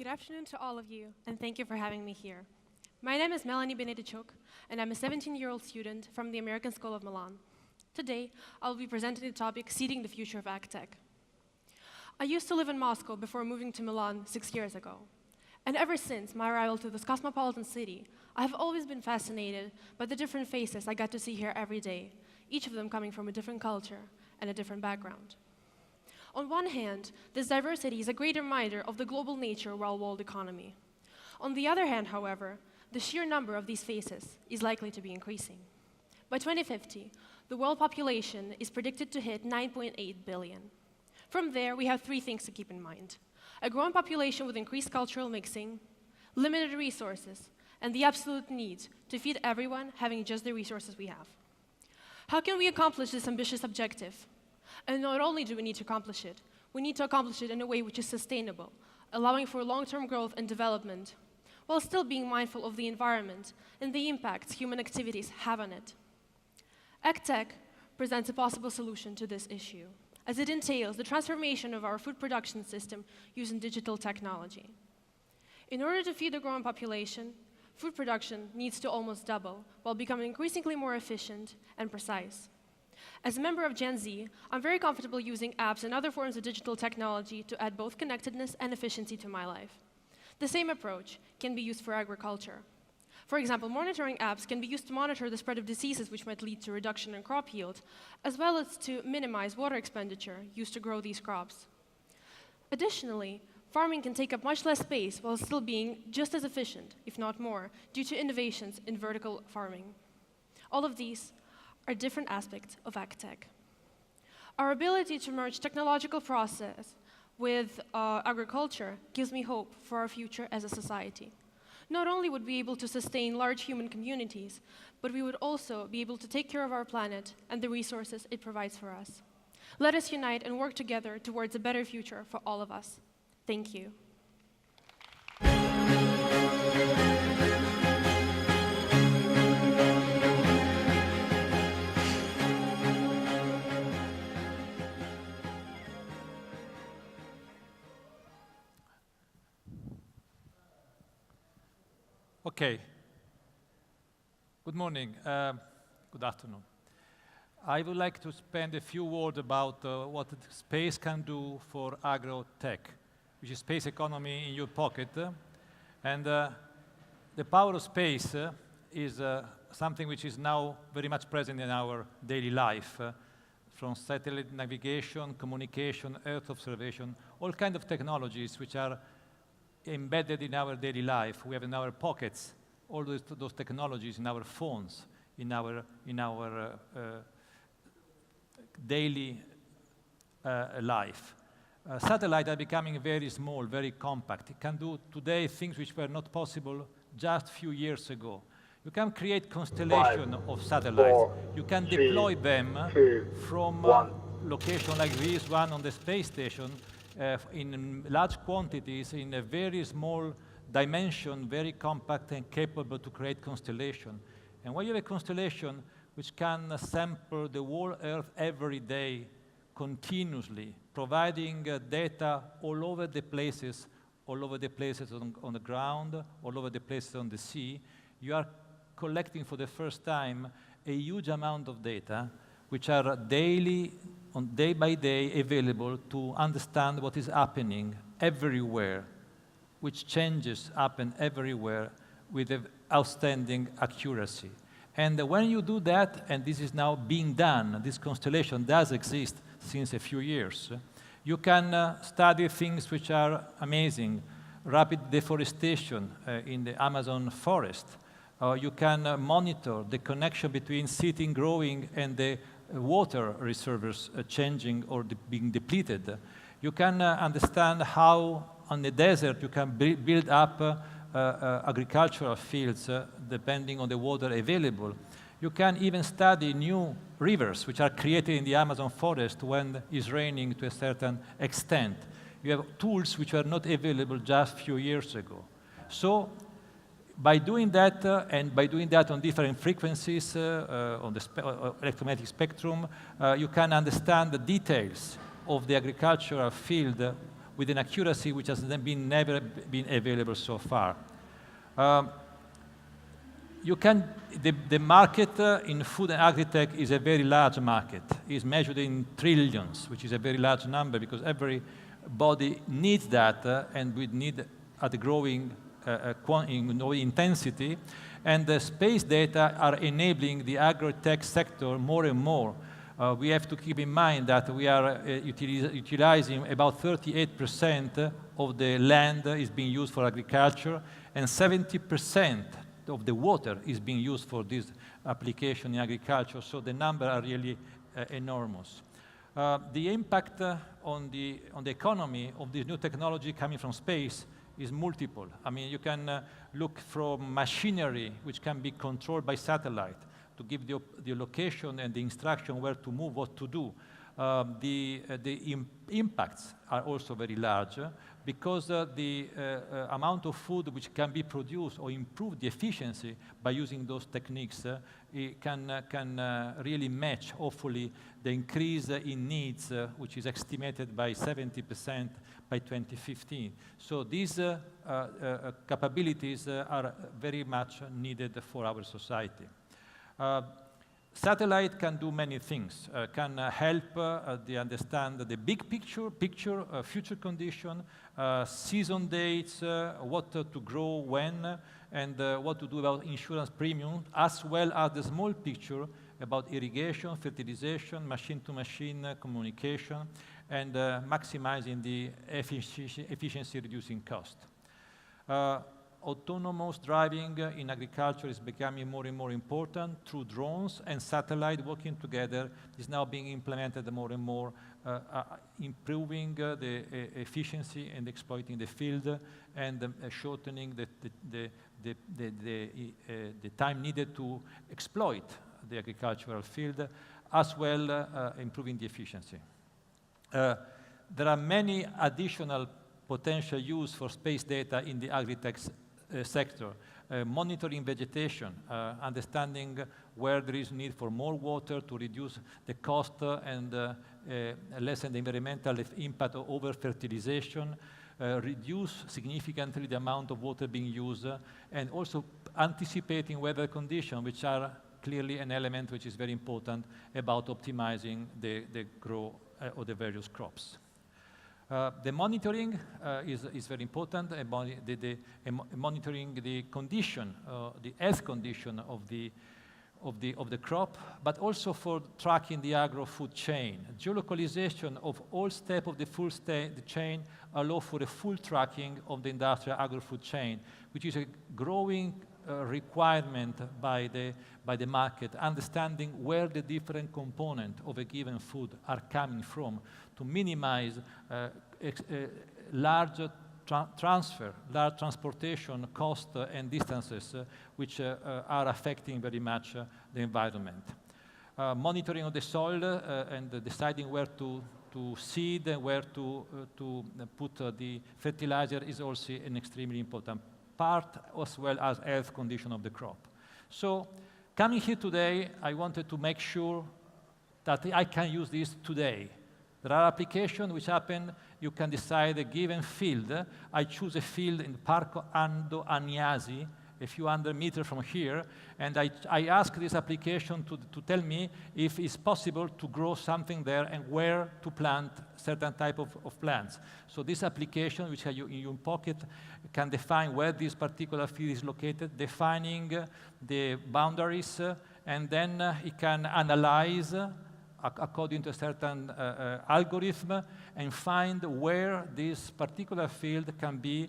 Good afternoon to all of you, and thank you for having me here. My name is Melanie Benedichuk, and I'm a 17-year-old student from the American School of Milan. Today, I'll be presenting the topic, Seeding the Future of AgTech. I used to live in Moscow before moving to Milan 6 years ago. And ever since my arrival to this cosmopolitan city, I have always been fascinated by the different faces I got to see here every day, each of them coming from a different culture and a different background. On one hand, this diversity is a great reminder of the global nature of our world economy. On the other hand, however, the sheer number of these faces is likely to be increasing. By 2050, the world population is predicted to hit 9.8 billion. From there, we have three things to keep in mind: a growing population with increased cultural mixing, limited resources, and the absolute need to feed everyone having just the resources we have. How can we accomplish this ambitious objective? And not only do we need to accomplish it, we need to accomplish it in a way which is sustainable, allowing for long-term growth and development, while still being mindful of the environment and the impacts human activities have on it. AgTech presents a possible solution to this issue, as it entails the transformation of our food production system using digital technology. In order to feed the growing population, food production needs to almost double while becoming increasingly more efficient and precise. As a member of Gen Z, I'm very comfortable using apps and other forms of digital technology to add both connectedness and efficiency to my life. The same approach can be used for agriculture. For example, monitoring apps can be used to monitor the spread of diseases which might lead to reduction in crop yield, as well as to minimize water expenditure used to grow these crops. Additionally, farming can take up much less space while still being just as efficient, if not more, due to innovations in vertical farming. All of these are different aspects of AgTech. Our ability to merge technological process with agriculture gives me hope for our future as a society. Not only would we be able to sustain large human communities, but we would also be able to take care of our planet and the resources it provides for us. Let us unite and work together towards a better future for all of us. Thank you. Okay. Good morning. Good afternoon. I would like to spend a few words about what space can do for agro-tech, which is space economy in your pocket. And the power of space is something which is now very much present in our daily life, from satellite navigation, communication, Earth observation, all kinds of technologies which are embedded in our daily life. We have in our pockets all those technologies in our phones, in our daily life. Satellites are becoming very small, very compact. It can do today things which were not possible just a few years ago. You can create constellation of satellites. You can deploy them from location like this one on the space station in large quantities, in a very small dimension, very compact and capable to create constellation. And when you have a constellation which can sample the whole Earth every day, continuously, providing data all over the places on the ground, all over the places on the sea, you are collecting for the first time a huge amount of data which are daily, day by day, available to understand what is happening everywhere, which changes happen everywhere with outstanding accuracy. And when you do that, and this is now being done, this constellation does exist since a few years, you can study things which are amazing. Rapid deforestation in the Amazon forest. You can monitor the connection between seeding growing and the water reservoirs changing or being depleted. You can understand how on the desert you can build up agricultural fields depending on the water available. You can even study new rivers which are created in the Amazon forest when it's raining to a certain extent. You have tools which were not available just a few years ago. So by doing that, and by doing that on different frequencies on the electromagnetic spectrum, you can understand the details of the agricultural field with an accuracy which has never been available so far. The market in food and agri-tech is a very large market. It's measured in trillions, which is a very large number because everybody needs that and we need at a growing intensity. And the space data are enabling the agri-tech sector more and more. We have to keep in mind that we are utilizing about 38% of the land is being used for agriculture, and 70% of the water is being used for this application in agriculture, so the numbers are really enormous. The impact on the economy of this new technology coming from space is multiple. I mean, you can look from machinery, which can be controlled by satellite to give the location and the instruction where to move, what to do. The impacts are also very large because the amount of food which can be produced or improve the efficiency by using those techniques it can really match, hopefully, the increase in needs, which is estimated by 70% by 2015. So these capabilities are very much needed for our society. Satellite can do many things, can help they understand the big picture, future condition, season dates, what to grow when, and what to do about insurance premium, as well as the small picture about irrigation, fertilization, machine-to-machine communication, and maximizing the efficiency, reducing cost. Autonomous driving in agriculture is becoming more and more important through drones and satellite working together. Is now being implemented more and more, improving the efficiency and exploiting the field and shortening the time needed to exploit the agricultural field, as well improving the efficiency. There are many additional potential use for space data in the agri-tech sector. Monitoring vegetation, understanding where there is need for more water to reduce the cost and lessen the environmental impact of over-fertilization, reduce significantly the amount of water being used, and also anticipating weather conditions, which are clearly an element which is very important about optimizing the growth of the various crops. The monitoring is very important, monitoring the condition, the health condition of the crop, but also for tracking the agro-food chain. Geolocalization of all steps of the the chain allow for a full tracking of the industrial agro-food chain, which is a growing requirement by the market, understanding where the different components of a given food are coming from to minimize large transportation costs and distances which are affecting very much the environment. Monitoring of the soil and deciding where to seed and where to put the fertilizer is also an extremely important part, as well as health condition of the crop. So coming here today, I wanted to make sure that I can use this today. There are applications which happen, you can decide a given field. I choose a field in Parco Ando Agnasi, a few hundred meters from here, and I ask this application to tell me if it's possible to grow something there and where to plant certain type of plants. So this application, which you in your pocket, can define where this particular field is located, defining the boundaries, and then it can analyze according to a certain algorithm and find where this particular field can be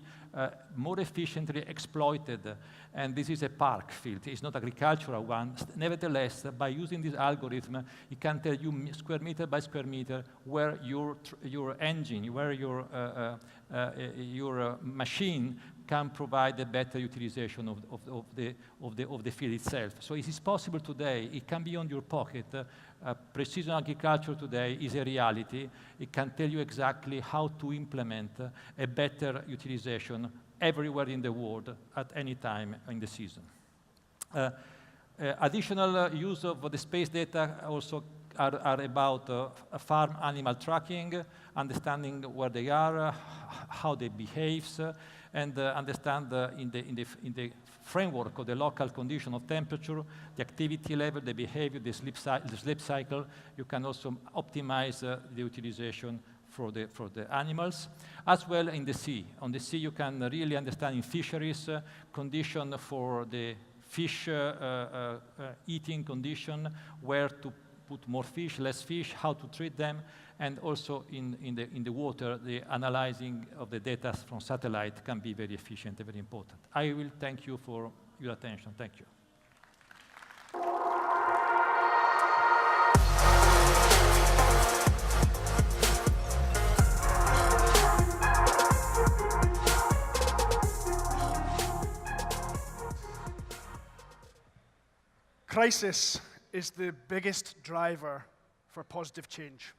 more efficiently exploited. And this is a park field. It's not agricultural one. Nevertheless, by using this algorithm, it can tell you square meter by square meter where your engine, where your machine can provide a better utilization of the field itself. So it is possible today. It can be on your pocket. Precision agriculture today is a reality. It can tell you exactly how to implement a better utilization everywhere in the world at any time in the season. Additional use of the space data also are about farm animal tracking, understanding where they are, how they behave, and understand in the framework of the local condition of temperature, the activity level, the behavior, the sleep cycle. You can also optimize the utilization for the animals, as well in the sea. On the sea, you can really understand in fisheries condition for the fish eating condition, where to put more fish, less fish, how to treat them, and also in the water, the analyzing of the data from satellite can be very efficient and very important. I will thank you for your attention. Thank you. Crisis is the biggest driver for positive change.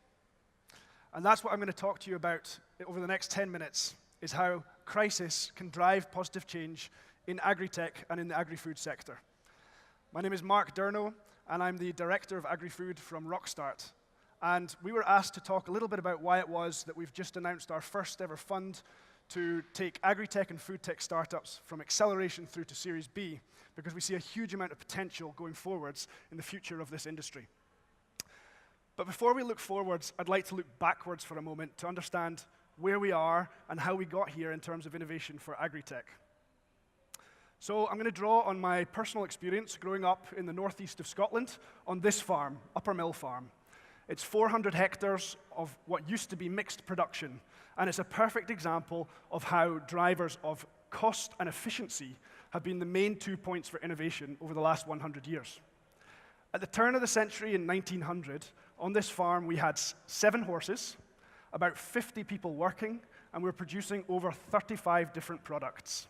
And that's what I'm going to talk to you about over the next 10 minutes, is how crisis can drive positive change in AgriTech and in the agri-food sector. My name is Mark Durno, and I'm the Director of Agri-Food from Rockstart. And we were asked to talk a little bit about why it was that we've just announced our first ever fund to take agri-tech and food tech startups from acceleration through to Series B, because we see a huge amount of potential going forwards in the future of this industry. But before we look forwards, I'd like to look backwards for a moment to understand where we are and how we got here in terms of innovation for agri-tech. So I'm going to draw on my personal experience growing up in the northeast of Scotland on this farm, Upper Mill Farm. It's 400 hectares of what used to be mixed production, and it's a perfect example of how drivers of cost and efficiency have been the main 2 points for innovation over the last 100 years. At the turn of the century in 1900, on this farm we had 7 horses, about 50 people working, and we were producing over 35 different products.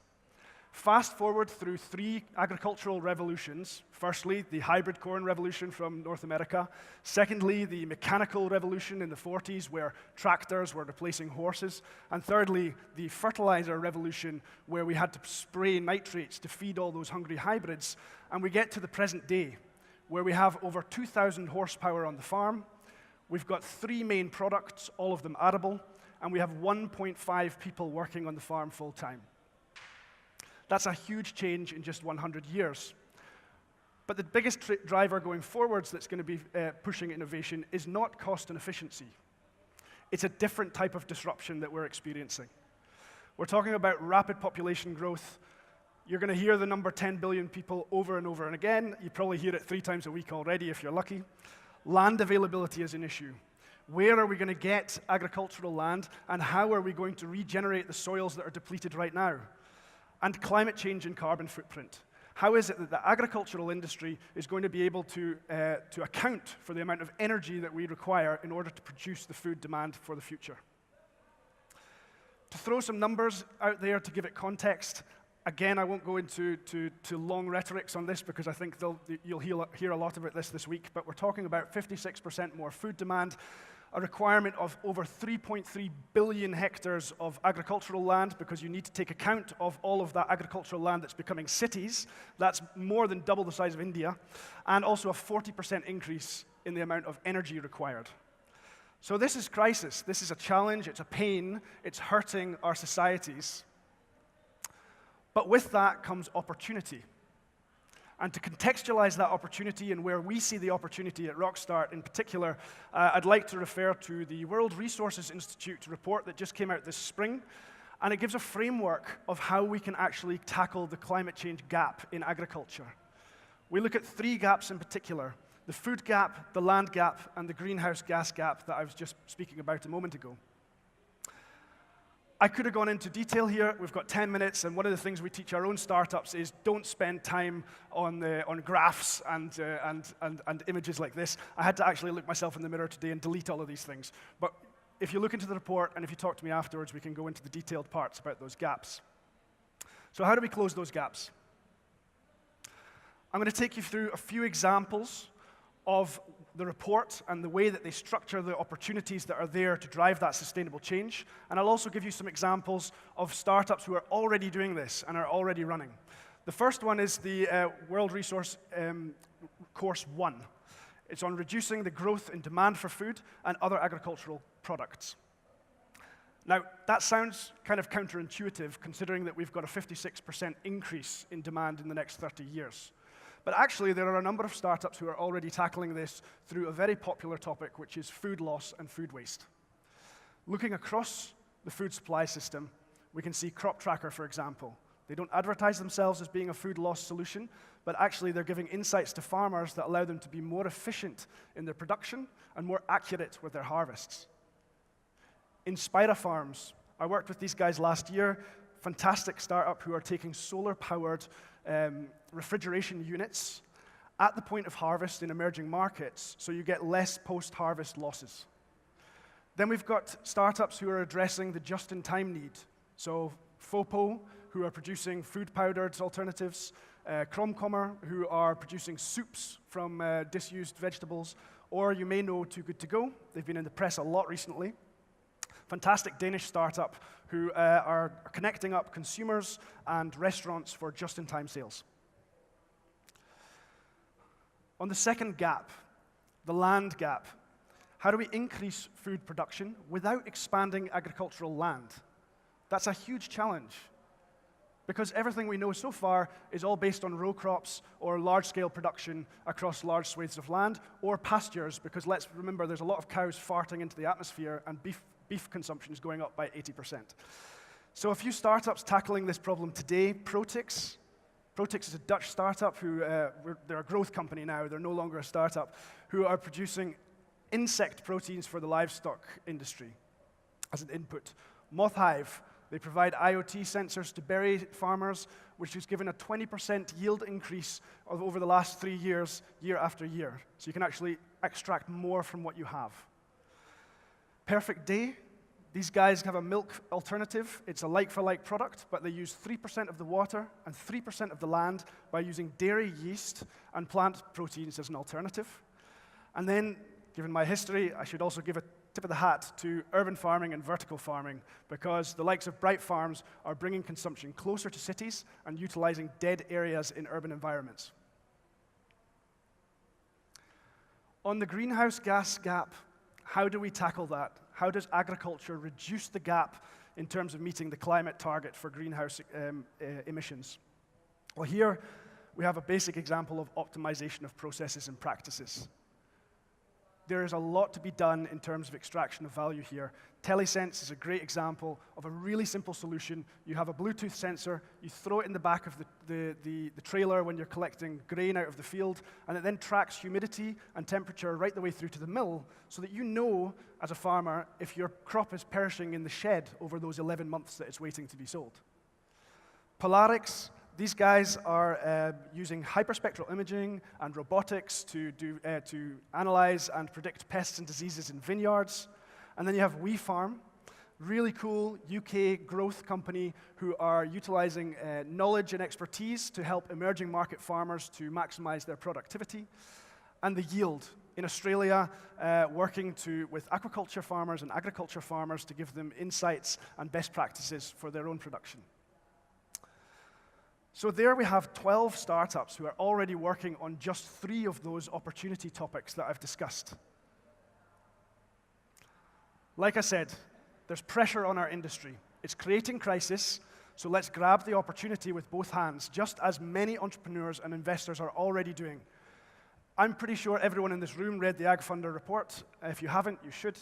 Fast forward through 3 agricultural revolutions. Firstly, the hybrid corn revolution from North America. Secondly, the mechanical revolution in the 40s, where tractors were replacing horses. And thirdly, the fertilizer revolution, where we had to spray nitrates to feed all those hungry hybrids. And we get to the present day, where we have over 2,000 horsepower on the farm. We've got 3 main products, all of them arable, and we have 1.5 people working on the farm full time. That's a huge change in just 100 years. But the biggest driver going forwards that's going to be pushing innovation is not cost and efficiency. It's a different type of disruption that we're experiencing. We're talking about rapid population growth. You're going to hear the number 10 billion people over and over and again. You probably hear it 3 times a week already if you're lucky. Land availability is an issue. Where are we going to get agricultural land, and how are we going to regenerate the soils that are depleted right now? And climate change and carbon footprint. How is it that the agricultural industry is going to be able to account for the amount of energy that we require in order to produce the food demand for the future? To throw some numbers out there to give it context, again, I won't go into long rhetorics on this because I think you'll hear a lot of it this week, but we're talking about 56% more food demand, a requirement of over 3.3 billion hectares of agricultural land, because you need to take account of all of that agricultural land that's becoming cities. That's more than double the size of India, and also a 40% increase in the amount of energy required. So this is crisis. This is a challenge. It's a pain. It's hurting our societies. But with that comes opportunity. And to contextualize that opportunity and where we see the opportunity at Rockstart in particular, I'd like to refer to the World Resources Institute report that just came out this spring. And it gives a framework of how we can actually tackle the climate change gap in agriculture. We look at 3 gaps in particular: the food gap, the land gap, and the greenhouse gas gap that I was just speaking about a moment ago. I could have gone into detail here. We've got 10 minutes, and one of the things we teach our own startups is don't spend time on graphs and images like this. I had to actually look myself in the mirror today and delete all of these things. But if you look into the report, and if you talk to me afterwards, we can go into the detailed parts about those gaps. So how do we close those gaps? I'm going to take you through a few examples of the report and the way that they structure the opportunities that are there to drive that sustainable change. And I'll also give you some examples of startups who are already doing this and are already running. The first one is the World Resource Course 1. It's on reducing the growth in demand for food and other agricultural products. Now, that sounds kind of counterintuitive, considering that we've got a 56% increase in demand in the next 30 years. But actually, there are a number of startups who are already tackling this through a very popular topic, which is food loss and food waste. Looking across the food supply system, we can see Crop Tracker, for example. They don't advertise themselves as being a food loss solution, but actually they're giving insights to farmers that allow them to be more efficient in their production and more accurate with their harvests. Inspira Farms, I worked with these guys last year, fantastic startup who are taking solar-powered refrigeration units at the point of harvest in emerging markets, so you get less post-harvest losses. Then we've got startups who are addressing the just-in-time need. So Fopo, who are producing food-powdered alternatives, Kromkommer, who are producing soups from disused vegetables, or you may know Too Good To Go. They've been in the press a lot recently. Fantastic Danish startup who are connecting up consumers and restaurants for just-in-time sales. On the second gap, the land gap, how do we increase food production without expanding agricultural land? That's a huge challenge, because everything we know so far is all based on row crops or large-scale production across large swathes of land, or pastures, because let's remember there's a lot of cows farting into the atmosphere, and beef consumption is going up by 80%. So a few startups tackling this problem today. Protix is a Dutch startup who, they're a growth company now, they're no longer a startup, who are producing insect proteins for the livestock industry as an input. Mothhive, they provide IoT sensors to berry farmers, which has given a 20% yield increase over the last 3 years, year after year. So you can actually extract more from what you have. Perfect Day, these guys have a milk alternative. It's a like-for-like product, but they use 3% of the water and 3% of the land by using dairy yeast and plant proteins as an alternative. And then, given my history, I should also give a tip of the hat to urban farming and vertical farming, because the likes of Bright Farms are bringing consumption closer to cities and utilizing dead areas in urban environments. On the greenhouse gas gap, how do we tackle that? How does agriculture reduce the gap in terms of meeting the climate target for greenhouse emissions? Well, here we have a basic example of optimization of processes and practices. There is a lot to be done in terms of extraction of value here. Telesense is a great example of a really simple solution. You have a Bluetooth sensor, you throw it in the back of the trailer when you're collecting grain out of the field, and it then tracks humidity and temperature right the way through to the mill, so that you know, as a farmer, if your crop is perishing in the shed over those 11 months that it's waiting to be sold. Polarix, these guys are using hyperspectral imaging and robotics to analyze and predict pests and diseases in vineyards. And then you have WeFarm, really cool UK growth company who are utilizing knowledge and expertise to help emerging market farmers to maximize their productivity. And The Yield in Australia, working with aquaculture farmers and agriculture farmers to give them insights and best practices for their own production. So there we have 12 startups who are already working on just 3 of those opportunity topics that I've discussed. Like I said, there's pressure on our industry. It's creating crisis, so let's grab the opportunity with both hands, just as many entrepreneurs and investors are already doing. I'm pretty sure everyone in this room read the Ag Funder report. If you haven't, you should.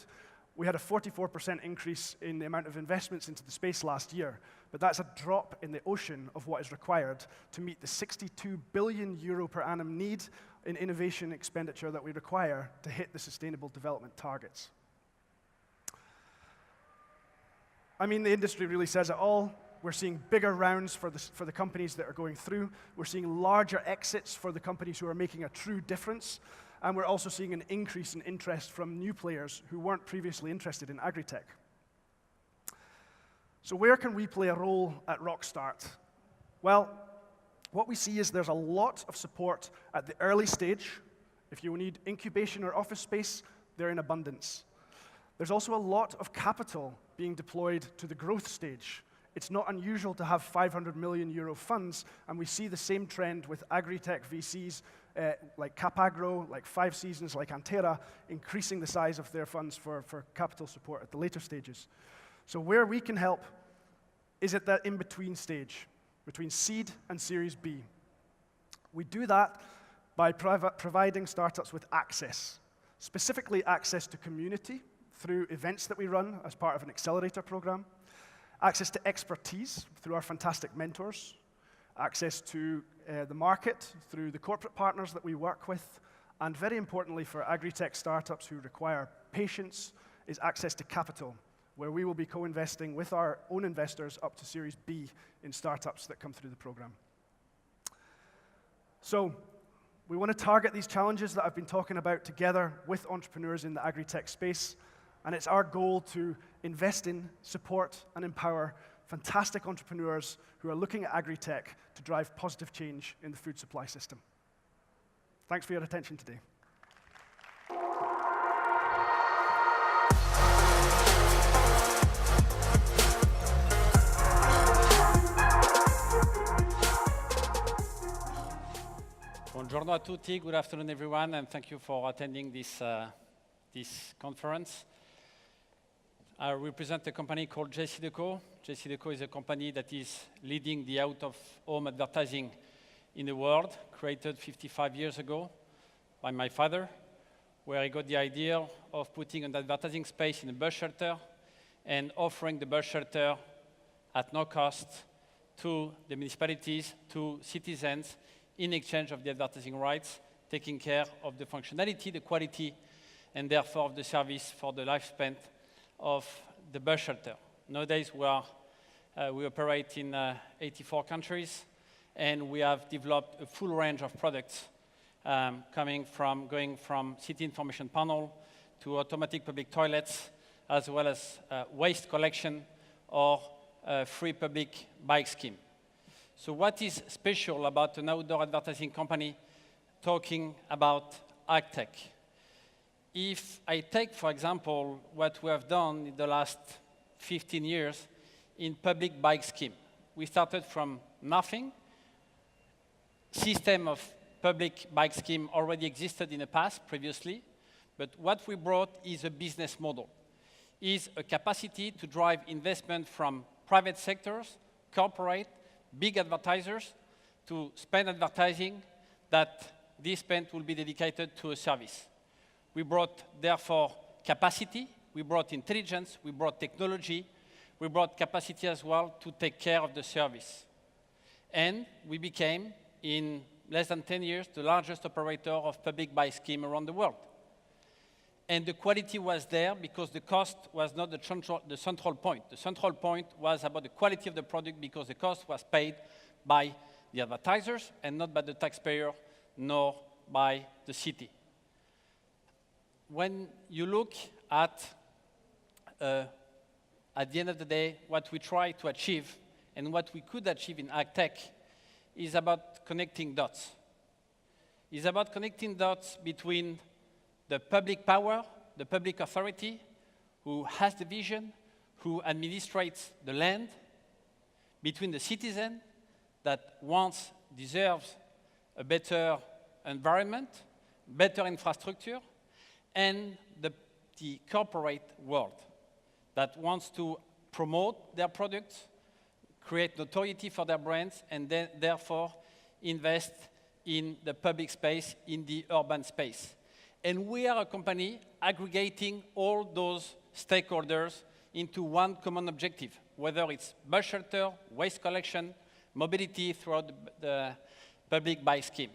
We had a 44% increase in the amount of investments into the space last year, but that's a drop in the ocean of what is required to meet the 62 billion euro per annum need in innovation expenditure that we require to hit the Sustainable Development Targets. I mean, the industry really says it all. We're seeing bigger rounds for the companies that are going through. We're seeing larger exits for the companies who are making a true difference. And we're also seeing an increase in interest from new players who weren't previously interested in AgriTech. So where can we play a role at Rockstart? Well, what we see is there's a lot of support at the early stage. If you need incubation or office space, they're in abundance. There's also a lot of capital being deployed to the growth stage. It's not unusual to have 500 million euro funds, and we see the same trend with AgriTech VCs like Capagro, like 5 Seasons, like Antera, increasing the size of their funds for capital support at the later stages. So where we can help is at that in-between stage, between seed and Series B. We do that by providing startups with access, specifically access to community through events that we run as part of an accelerator program, access to expertise through our fantastic mentors, access to the market through the corporate partners that we work with, and very importantly for AgriTech startups who require patience is access to capital, where we will be co-investing with our own investors up to Series B in startups that come through the program. So we want to target these challenges that I've been talking about together with entrepreneurs in the AgriTech space, and it's our goal to invest in, support, and empower fantastic entrepreneurs who are looking at AgriTech to drive positive change in the food supply system. Thanks for your attention today. Buongiorno a tutti, good afternoon everyone, and thank you for attending this conference. I represent a company called JCDecaux. JCDecaux is a company that is leading the out-of-home advertising in the world, created 55 years ago by my father, where he got the idea of putting an advertising space in a bus shelter and offering the bus shelter at no cost to the municipalities, to citizens, in exchange of the advertising rights, taking care of the functionality, the quality, and therefore of the service for the lifespan of the bus shelter. Nowadays, we operate in 84 countries, and we have developed a full range of products going from city information panel to automatic public toilets, as well as waste collection or free public bike scheme. So what is special about an outdoor advertising company talking about AgTech? If I take, for example, what we have done in the last 15 years in public bike scheme. We started from nothing. System of public bike scheme already existed in the past, previously, but what we brought is a business model, is a capacity to drive investment from private sectors, corporate, big advertisers, to spend advertising, that this spend will be dedicated to a service. We brought, therefore, capacity, we brought intelligence, we brought technology, we brought capacity as well to take care of the service. And we became, in less than 10 years, the largest operator of public bike scheme around the world. And the quality was there because the cost was not the central point. The central point was about the quality of the product because the cost was paid by the advertisers and not by the taxpayer nor by the city. When you look at the end of the day, what we try to achieve and what we could achieve in AgTech is about connecting dots. It's about connecting dots between the public power, the public authority, who has the vision, who administrates the land, between the citizen that wants, deserves a better environment, better infrastructure, and the corporate world that wants to promote their products, create notoriety for their brands, and then therefore invest in the public space, in the urban space. And we are a company aggregating all those stakeholders into one common objective, whether it's bus shelter, waste collection, mobility throughout the public bike scheme.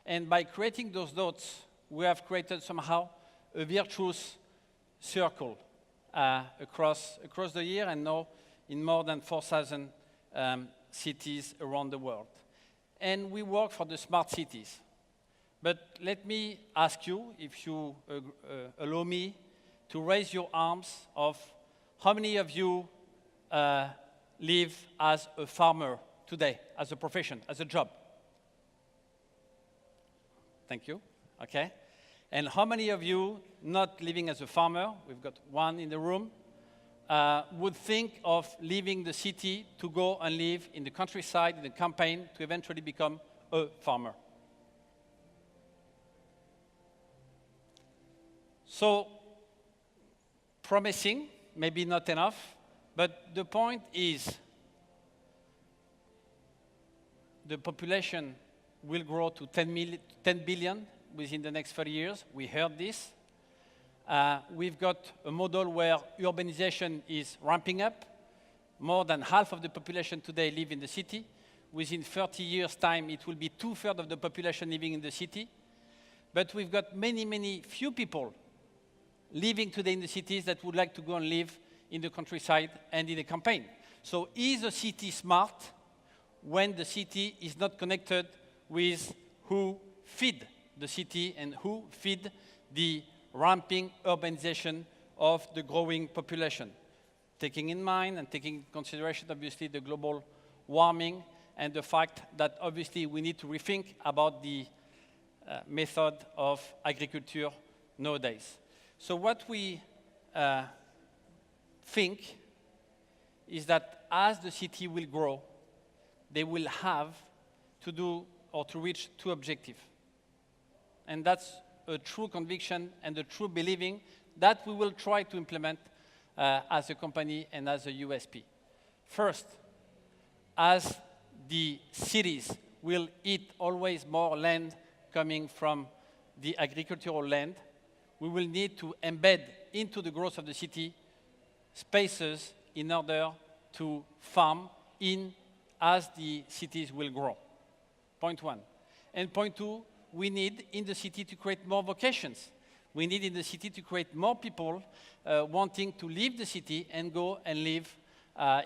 And by creating those dots, we have created somehow a virtuous circle across the year and now in more than 4,000 cities around the world. And we work for the smart cities. But let me ask you, if you allow me, to raise your arms of how many of you live as a farmer today, as a profession, as a job? Thank you. Okay. And how many of you, not living as a farmer, we've got one in the room, would think of leaving the city to go and live in the countryside, in the campaign, to eventually become a farmer? So, promising, maybe not enough, but the point is the population will grow to 10 billion within the next 30 years. We heard this. We've got a model where urbanization is ramping up. More than half of the population today live in the city. Within 30 years' time, it will be 2/3 of the population living in the city. But we've got many few people living today in the cities that would like to go and live in the countryside and in the campaign. So is a city smart when the city is not connected with who feed the city and who feed the ramping urbanization of the growing population? Taking in mind and taking in consideration, obviously, the global warming and the fact that, obviously, we need to rethink about the method of agriculture nowadays. So what we think is that as the city will grow, they will have to do or to reach two objectives. And that's a true conviction and a true believing that we will try to implement as a company and as a USP. First, as the cities will eat always more land coming from the agricultural land, we will need to embed into the growth of the city spaces in order to farm in as the cities will grow. Point one. And point two, we need in the city to create more vocations. We need in the city to create more people wanting to leave the city and go and live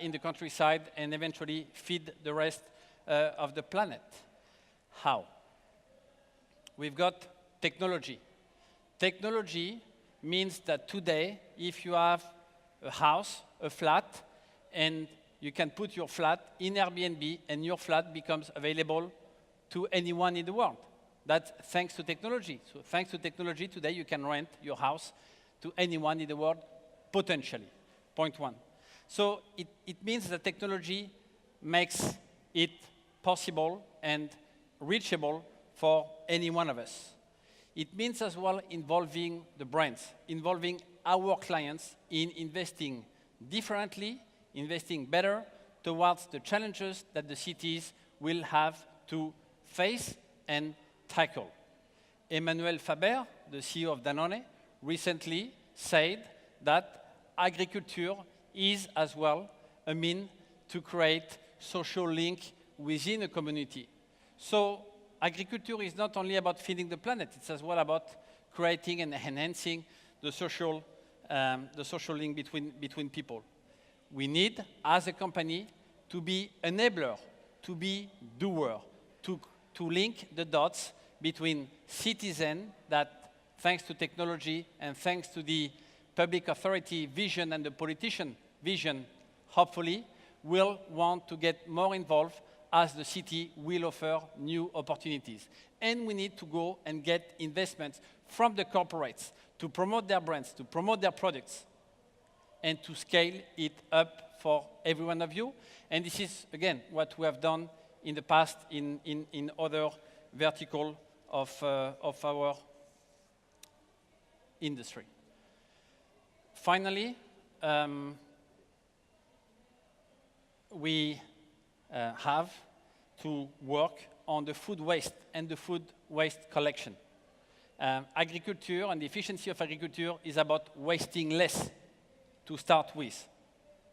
in the countryside and eventually feed the rest of the planet. How? We've got technology. Technology means that today, if you have a house, a flat, and you can put your flat in Airbnb and your flat becomes available to anyone in the world. That's thanks to technology. So thanks to technology, today you can rent your house to anyone in the world, potentially. Point one. So it means that technology makes it possible and reachable for any one of us. It means as well involving the brands, involving our clients in investing differently, investing better towards the challenges that the cities will have to face and tackle. Emmanuel Faber, the CEO of Danone, recently said that agriculture is as well a means to create social link within a community. So agriculture is not only about feeding the planet, it's as well about creating and enhancing the social link between people. We need, as a company, to be enabler, to be doer, to link the dots between citizens that, thanks to technology and thanks to the public authority vision and the politician vision, hopefully, will want to get more involved as the city will offer new opportunities. And we need to go and get investments from the corporates to promote their brands, to promote their products, and to scale it up for every one of you. And this is, again, what we have done in the past in other verticals of our industry. Finally, we have to work on the food waste and the food waste collection. Agriculture and the efficiency of agriculture is about wasting less to start with.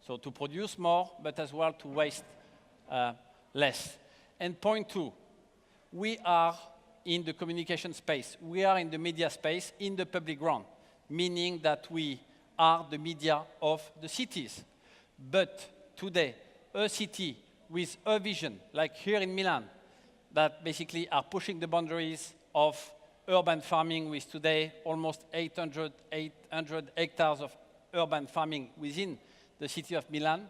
So to produce more, but as well to waste less. And point two, we are in the communication space. We are in the media space, in the public ground, meaning that we are the media of the cities. But today, a city with a vision, like here in Milan, that basically are pushing the boundaries of urban farming with today almost 800 hectares of urban farming within the city of Milan.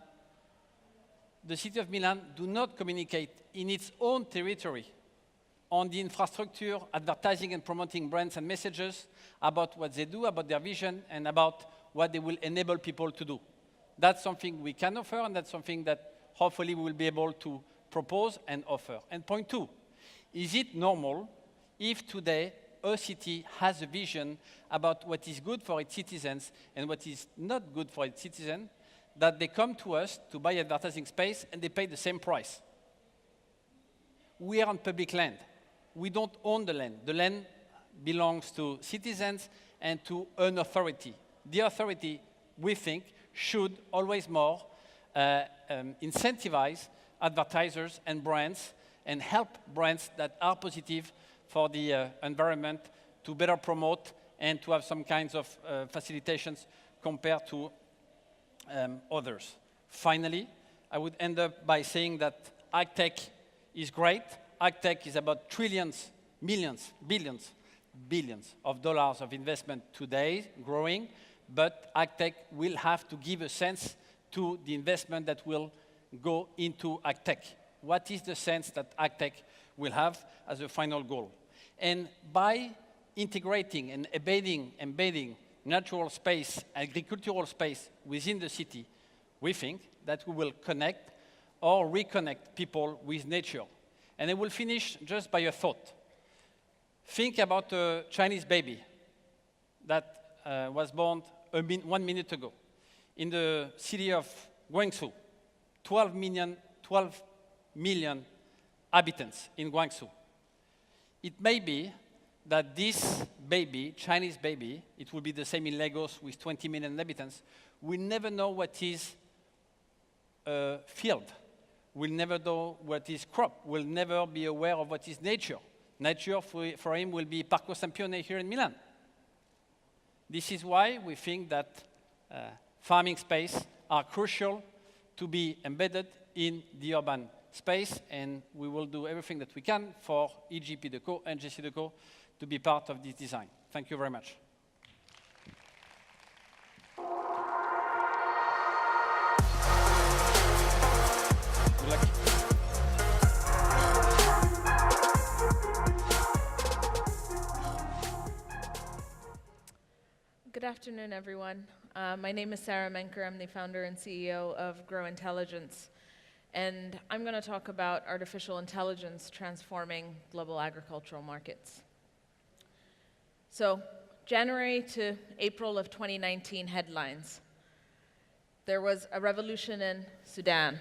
The city of Milan do not communicate in its own territory on the infrastructure, advertising and promoting brands and messages about what they do, about their vision, and about what they will enable people to do. That's something we can offer, and that's something that hopefully we will be able to propose and offer. And point two, is it normal if today a city has a vision about what is good for its citizens and what is not good for its citizens, that they come to us to buy advertising space and they pay the same price. We are on public land. We don't own the land. The land belongs to citizens and to an authority. The authority, we think, should always more incentivize advertisers and brands and help brands that are positive for the environment to better promote and to have some kinds of facilitations compared to others. Finally, I would end up by saying that AgTech is great. AgTech is about trillions, millions, billions of dollars of investment today, growing, but AgTech will have to give a sense to the investment that will go into AgTech. What is the sense that AgTech will have as a final goal? And by integrating and embedding natural space, agricultural space within the city, we think that we will connect or reconnect people with nature. And I will finish just by a thought. Think about a Chinese baby that was born 1 minute ago in the city of Guangzhou. 12 million inhabitants in Guangzhou. It may be that this baby, Chinese baby, it will be the same in Lagos with 20 million inhabitants, will never know what is a field, will never know what is crop, will never be aware of what is nature. Nature for him will be Parco Sampione here in Milan. This is why we think that farming space are crucial to be embedded in the urban space, and we will do everything that we can for EGP Deco and JC Deco to be part of this design. Thank you very much. Good luck. Good afternoon, everyone. My name is Sarah Menker. I'm the founder and CEO of Grow Intelligence. And I'm going to talk about artificial intelligence transforming global agricultural markets. So, January to April of 2019 headlines. There was a revolution in Sudan.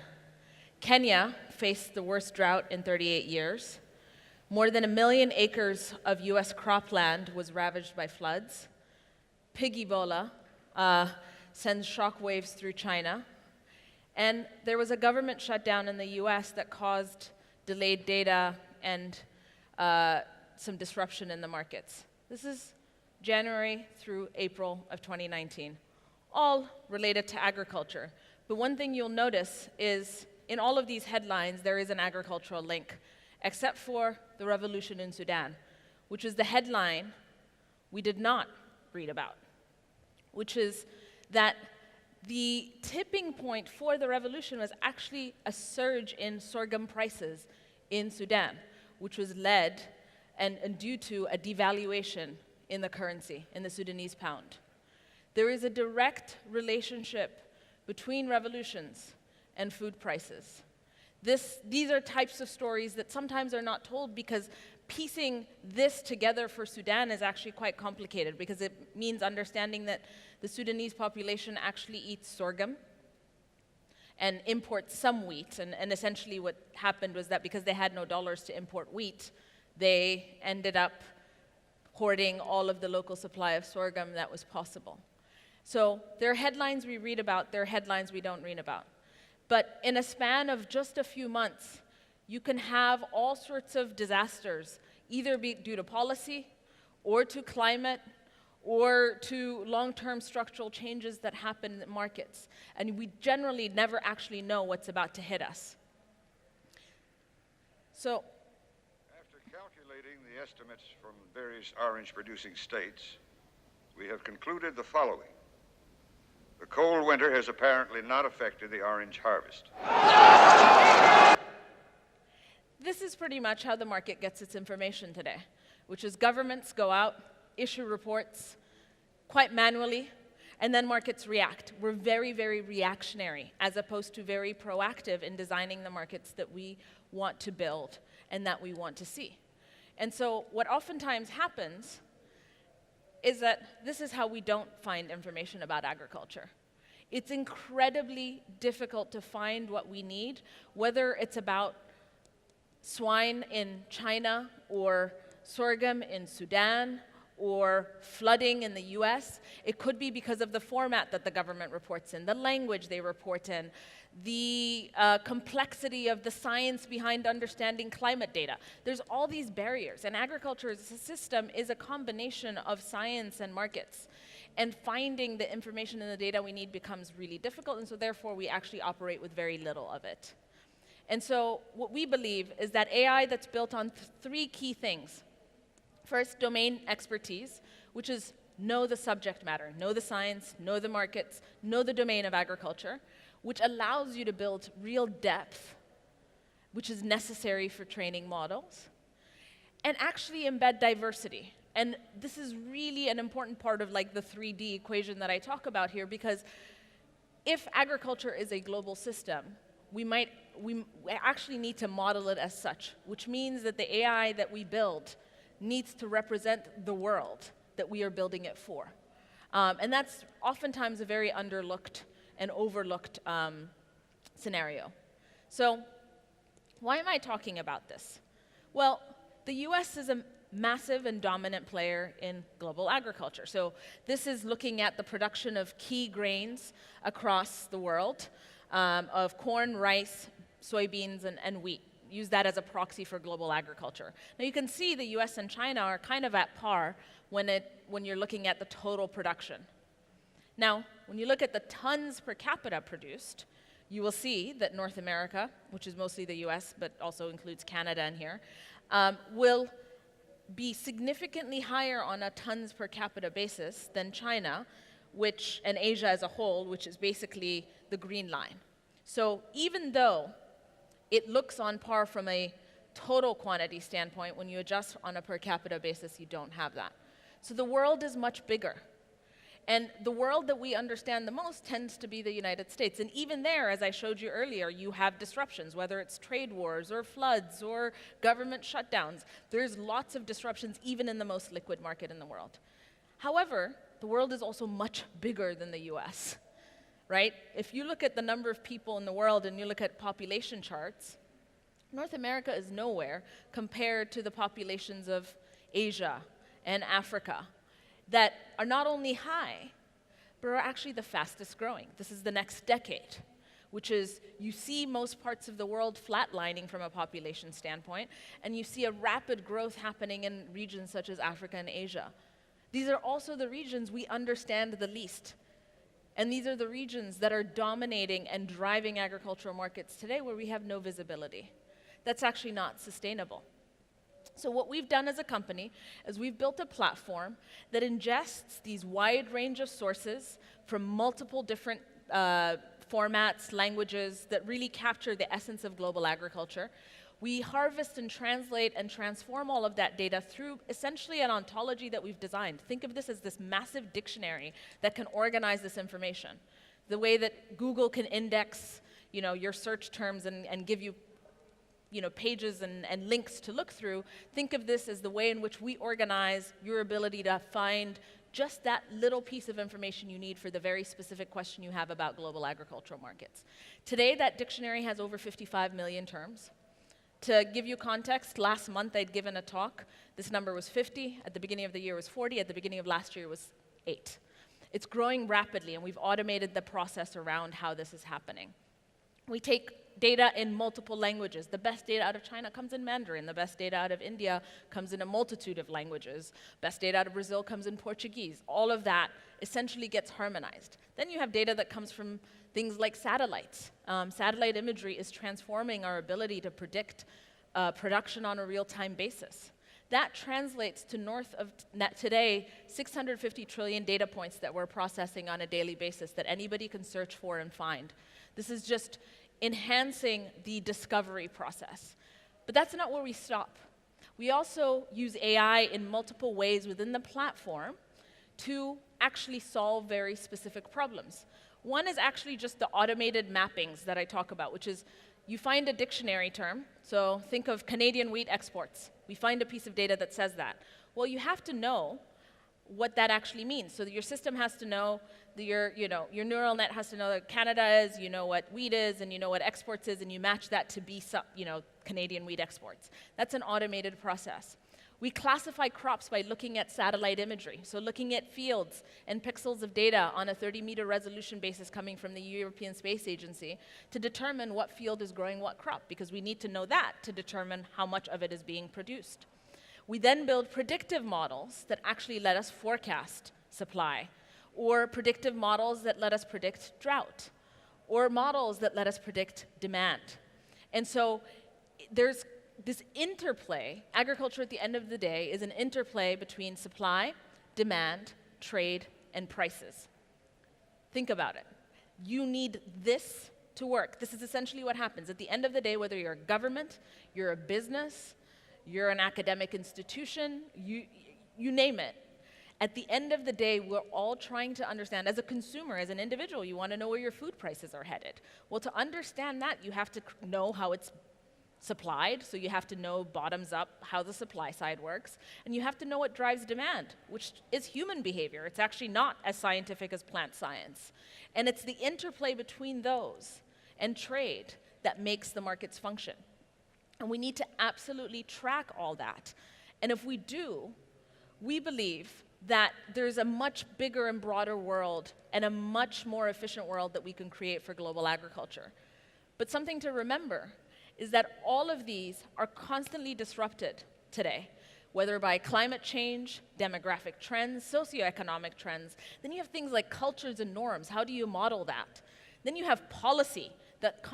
Kenya faced the worst drought in 38 years. More than 1 million acres of US cropland was ravaged by floods. Pig Ebola sends shockwaves through China. And there was a government shutdown in the US that caused delayed data and some disruption in the markets. This is January through April of 2019, all related to agriculture. But one thing you'll notice is in all of these headlines, there is an agricultural link, except for the revolution in Sudan, which is the headline we did not read about, which is that the tipping point for the revolution was actually a surge in sorghum prices in Sudan, which was led and due to a devaluation in the currency, in the Sudanese pound. There is a direct relationship between revolutions and food prices. These are types of stories that sometimes are not told because piecing this together for Sudan is actually quite complicated because it means understanding that the Sudanese population actually eats sorghum and imports some wheat. And essentially what happened was that because they had no dollars to import wheat, they ended up hoarding all of the local supply of sorghum that was possible. So there are headlines we read about, there are headlines we don't read about. But in a span of just a few months, you can have all sorts of disasters, either be due to policy, or to climate, or to long-term structural changes that happen in the markets. And we generally never actually know what's about to hit us. So, after calculating the estimates from various orange-producing states, we have concluded the following. The cold winter has apparently not affected the orange harvest. This is pretty much how the market gets its information today, which is governments go out, issue reports quite manually, and then markets react. We're very, very reactionary, as opposed to very proactive in designing the markets that we want to build and that we want to see. And so what oftentimes happens is that this is how we don't find information about agriculture. It's incredibly difficult to find what we need, whether it's about swine in China or sorghum in Sudan or flooding in the US. It could be because of the format that the government reports in, the language they report in, the complexity of the science behind understanding climate data. There's all these barriers, and agriculture as a system is a combination of science and markets. And finding the information and the data we need becomes really difficult, and so therefore we actually operate with very little of it. And so what we believe is that AI that's built on three key things. First, domain expertise, which is know the subject matter, know the science, know the markets, know the domain of agriculture, which allows you to build real depth, which is necessary for training models, and actually embed diversity. And this is really an important part of like the 3D equation that I talk about here, because if agriculture is a global system, we actually need to model it as such, which means that the AI that we build needs to represent the world that we are building it for. And that's oftentimes a very underlooked and overlooked scenario. So why am I talking about this? Well, the US is a massive and dominant player in global agriculture. So this is looking at the production of key grains across the world, of corn, rice, soybeans, and wheat. Use that as a proxy for global agriculture. Now you can see the US and China are kind of at par when you're looking at the total production. Now, when you look at the tons per capita produced, you will see that North America, which is mostly the US, but also includes Canada in here, will be significantly higher on a tons per capita basis than China, and Asia as a whole, which is basically the green line. So even though it looks on par from a total quantity standpoint, when you adjust on a per capita basis, you don't have that. So the world is much bigger. And the world that we understand the most tends to be the United States. And even there, as I showed you earlier, you have disruptions, whether it's trade wars or floods or government shutdowns. There's lots of disruptions even in the most liquid market in the world. However, the world is also much bigger than the US, right? If you look at the number of people in the world and you look at population charts, North America is nowhere compared to the populations of Asia and Africa that are not only high, but are actually the fastest growing. This is the next decade, which is you see most parts of the world flatlining from a population standpoint, and you see a rapid growth happening in regions such as Africa and Asia. These are also the regions we understand the least. And these are the regions that are dominating and driving agricultural markets today where we have no visibility. That's actually not sustainable. So what we've done as a company is we've built a platform that ingests these wide range of sources from multiple different formats, languages that really capture the essence of global agriculture. We harvest and translate and transform all of that data through essentially an ontology that we've designed. Think of this as this massive dictionary that can organize this information. The way that Google can index, your search terms and give you pages and links to look through, think of this as the way in which we organize your ability to find just that little piece of information you need for the very specific question you have about global agricultural markets. Today, that dictionary has over 55 million terms. To give you context, last month I'd given a talk. This number was 50. At the beginning of the year it was 40. At the beginning of last year it was 8. It's growing rapidly, and we've automated the process around how this is happening. We take data in multiple languages. The best data out of China comes in Mandarin. The best data out of India comes in a multitude of languages. Best data out of Brazil comes in Portuguese. All of that essentially gets harmonized. Then you have data that comes from things like satellites. Satellite imagery is transforming our ability to predict production on a real-time basis. That translates to north of today 650 trillion data points that we're processing on a daily basis that anybody can search for and find. This is just enhancing the discovery process. But that's not where we stop. We also use AI in multiple ways within the platform to actually solve very specific problems. One is actually just the automated mappings that I talk about, which is you find a dictionary term, so think of Canadian wheat exports. We find a piece of data that says that. Well, you have to know what that actually means. So that your system has to know, your neural net has to know that Canada is, you know what wheat is, and you know what exports is, and you match that to be Canadian wheat exports. That's an automated process. We classify crops by looking at satellite imagery, so looking at fields and pixels of data on a 30-meter resolution basis coming from the European Space Agency to determine what field is growing what crop, because we need to know that to determine how much of it is being produced. We then build predictive models that actually let us forecast supply, or predictive models that let us predict drought, or models that let us predict demand. And so there's this interplay. Agriculture at the end of the day is an interplay between supply, demand, trade, and prices. Think about it. You need this to work. This is essentially what happens. At the end of the day, whether you're a government, you're a business, you're an academic institution, you name it. At the end of the day, we're all trying to understand, as a consumer, as an individual, you want to know where your food prices are headed. Well, to understand that, you have to know how it's supplied, so you have to know bottoms up how the supply side works, and you have to know what drives demand, which is human behavior. It's actually not as scientific as plant science. And it's the interplay between those and trade that makes the markets function. And we need to absolutely track all that. And if we do, we believe that there's a much bigger and broader world and a much more efficient world that we can create for global agriculture. But something to remember is that all of these are constantly disrupted today, whether by climate change, demographic trends, socioeconomic trends. Then you have things like cultures and norms. How do you model that? Then you have policy that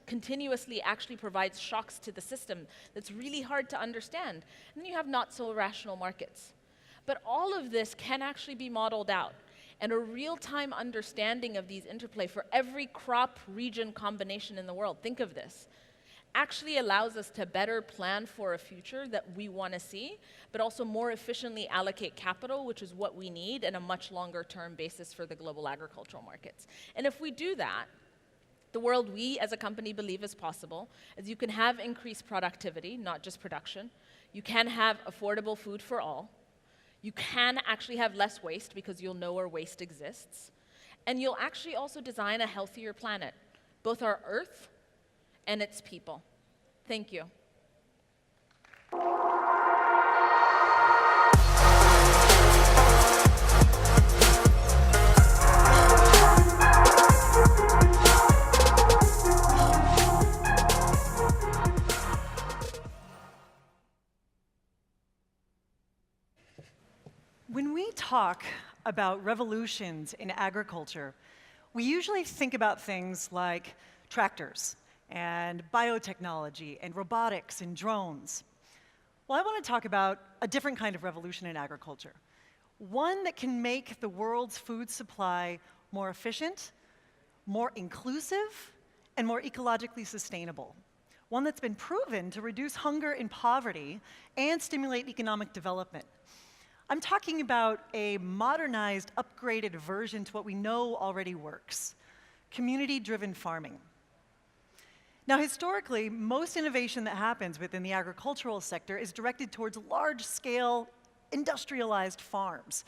continuously actually provides shocks to the system that's really hard to understand. And then you have not so rational markets. But all of this can actually be modeled out. And a real-time understanding of these interplay for every crop region combination in the world, think of this, actually allows us to better plan for a future that we want to see, but also more efficiently allocate capital, which is what we need, in a much longer-term basis for the global agricultural markets. And if we do that, the world we as a company believe is possible is you can have increased productivity, not just production. You can have affordable food for all. You can actually have less waste because you'll know where waste exists. And you'll actually also design a healthier planet, both our Earth and its people. Thank you. When we talk about revolutions in agriculture, we usually think about things like tractors and biotechnology and robotics and drones. Well, I want to talk about a different kind of revolution in agriculture, one that can make the world's food supply more efficient, more inclusive, and more ecologically sustainable, one that's been proven to reduce hunger and poverty and stimulate economic development. I'm talking about a modernized, upgraded version to what we know already works: community-driven farming. Now, historically, most innovation that happens within the agricultural sector is directed towards large-scale, industrialized farms.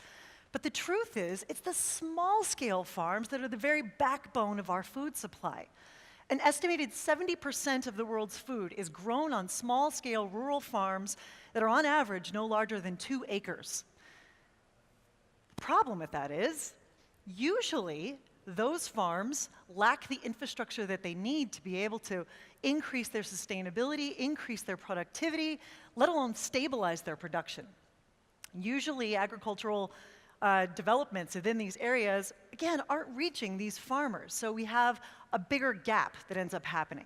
But the truth is, it's the small-scale farms that are the very backbone of our food supply. An estimated 70% of the world's food is grown on small-scale rural farms that are on average no larger than 2 acres. The problem with that is, usually, those farms lack the infrastructure that they need to be able to increase their sustainability, increase their productivity, let alone stabilize their production. Usually, agricultural developments within these areas, again, aren't reaching these farmers, so we have a bigger gap that ends up happening.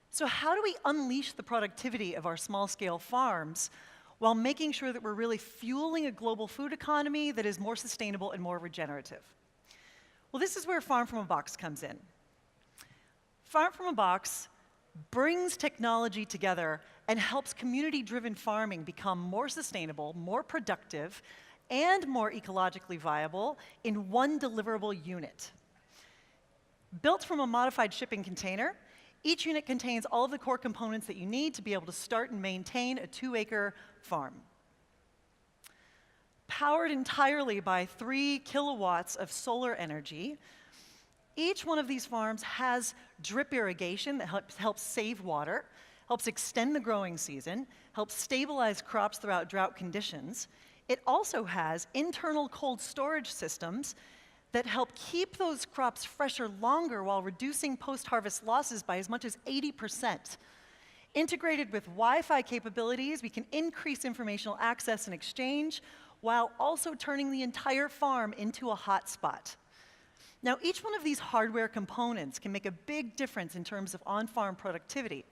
So how do we unleash the productivity of our small-scale farms while making sure that we're really fueling a global food economy that is more sustainable and more regenerative? Well, this is where Farm from a Box comes in. Farm from a Box brings technology together and helps community-driven farming become more sustainable, more productive, and more ecologically viable in one deliverable unit. Built from a modified shipping container, Each unit contains all of the core components that you need to be able to start and maintain a 2-acre farm. Powered entirely by 3 kilowatts of solar energy, each one of these farms has drip irrigation that helps save water, helps extend the growing season, helps stabilize crops throughout drought conditions. It also has internal cold storage systems that help keep those crops fresher longer while reducing post-harvest losses by as much as 80%. Integrated with Wi-Fi capabilities, we can increase informational access and exchange while also turning the entire farm into a hotspot. Now, each one of these hardware components can make a big difference in terms of on-farm productivity.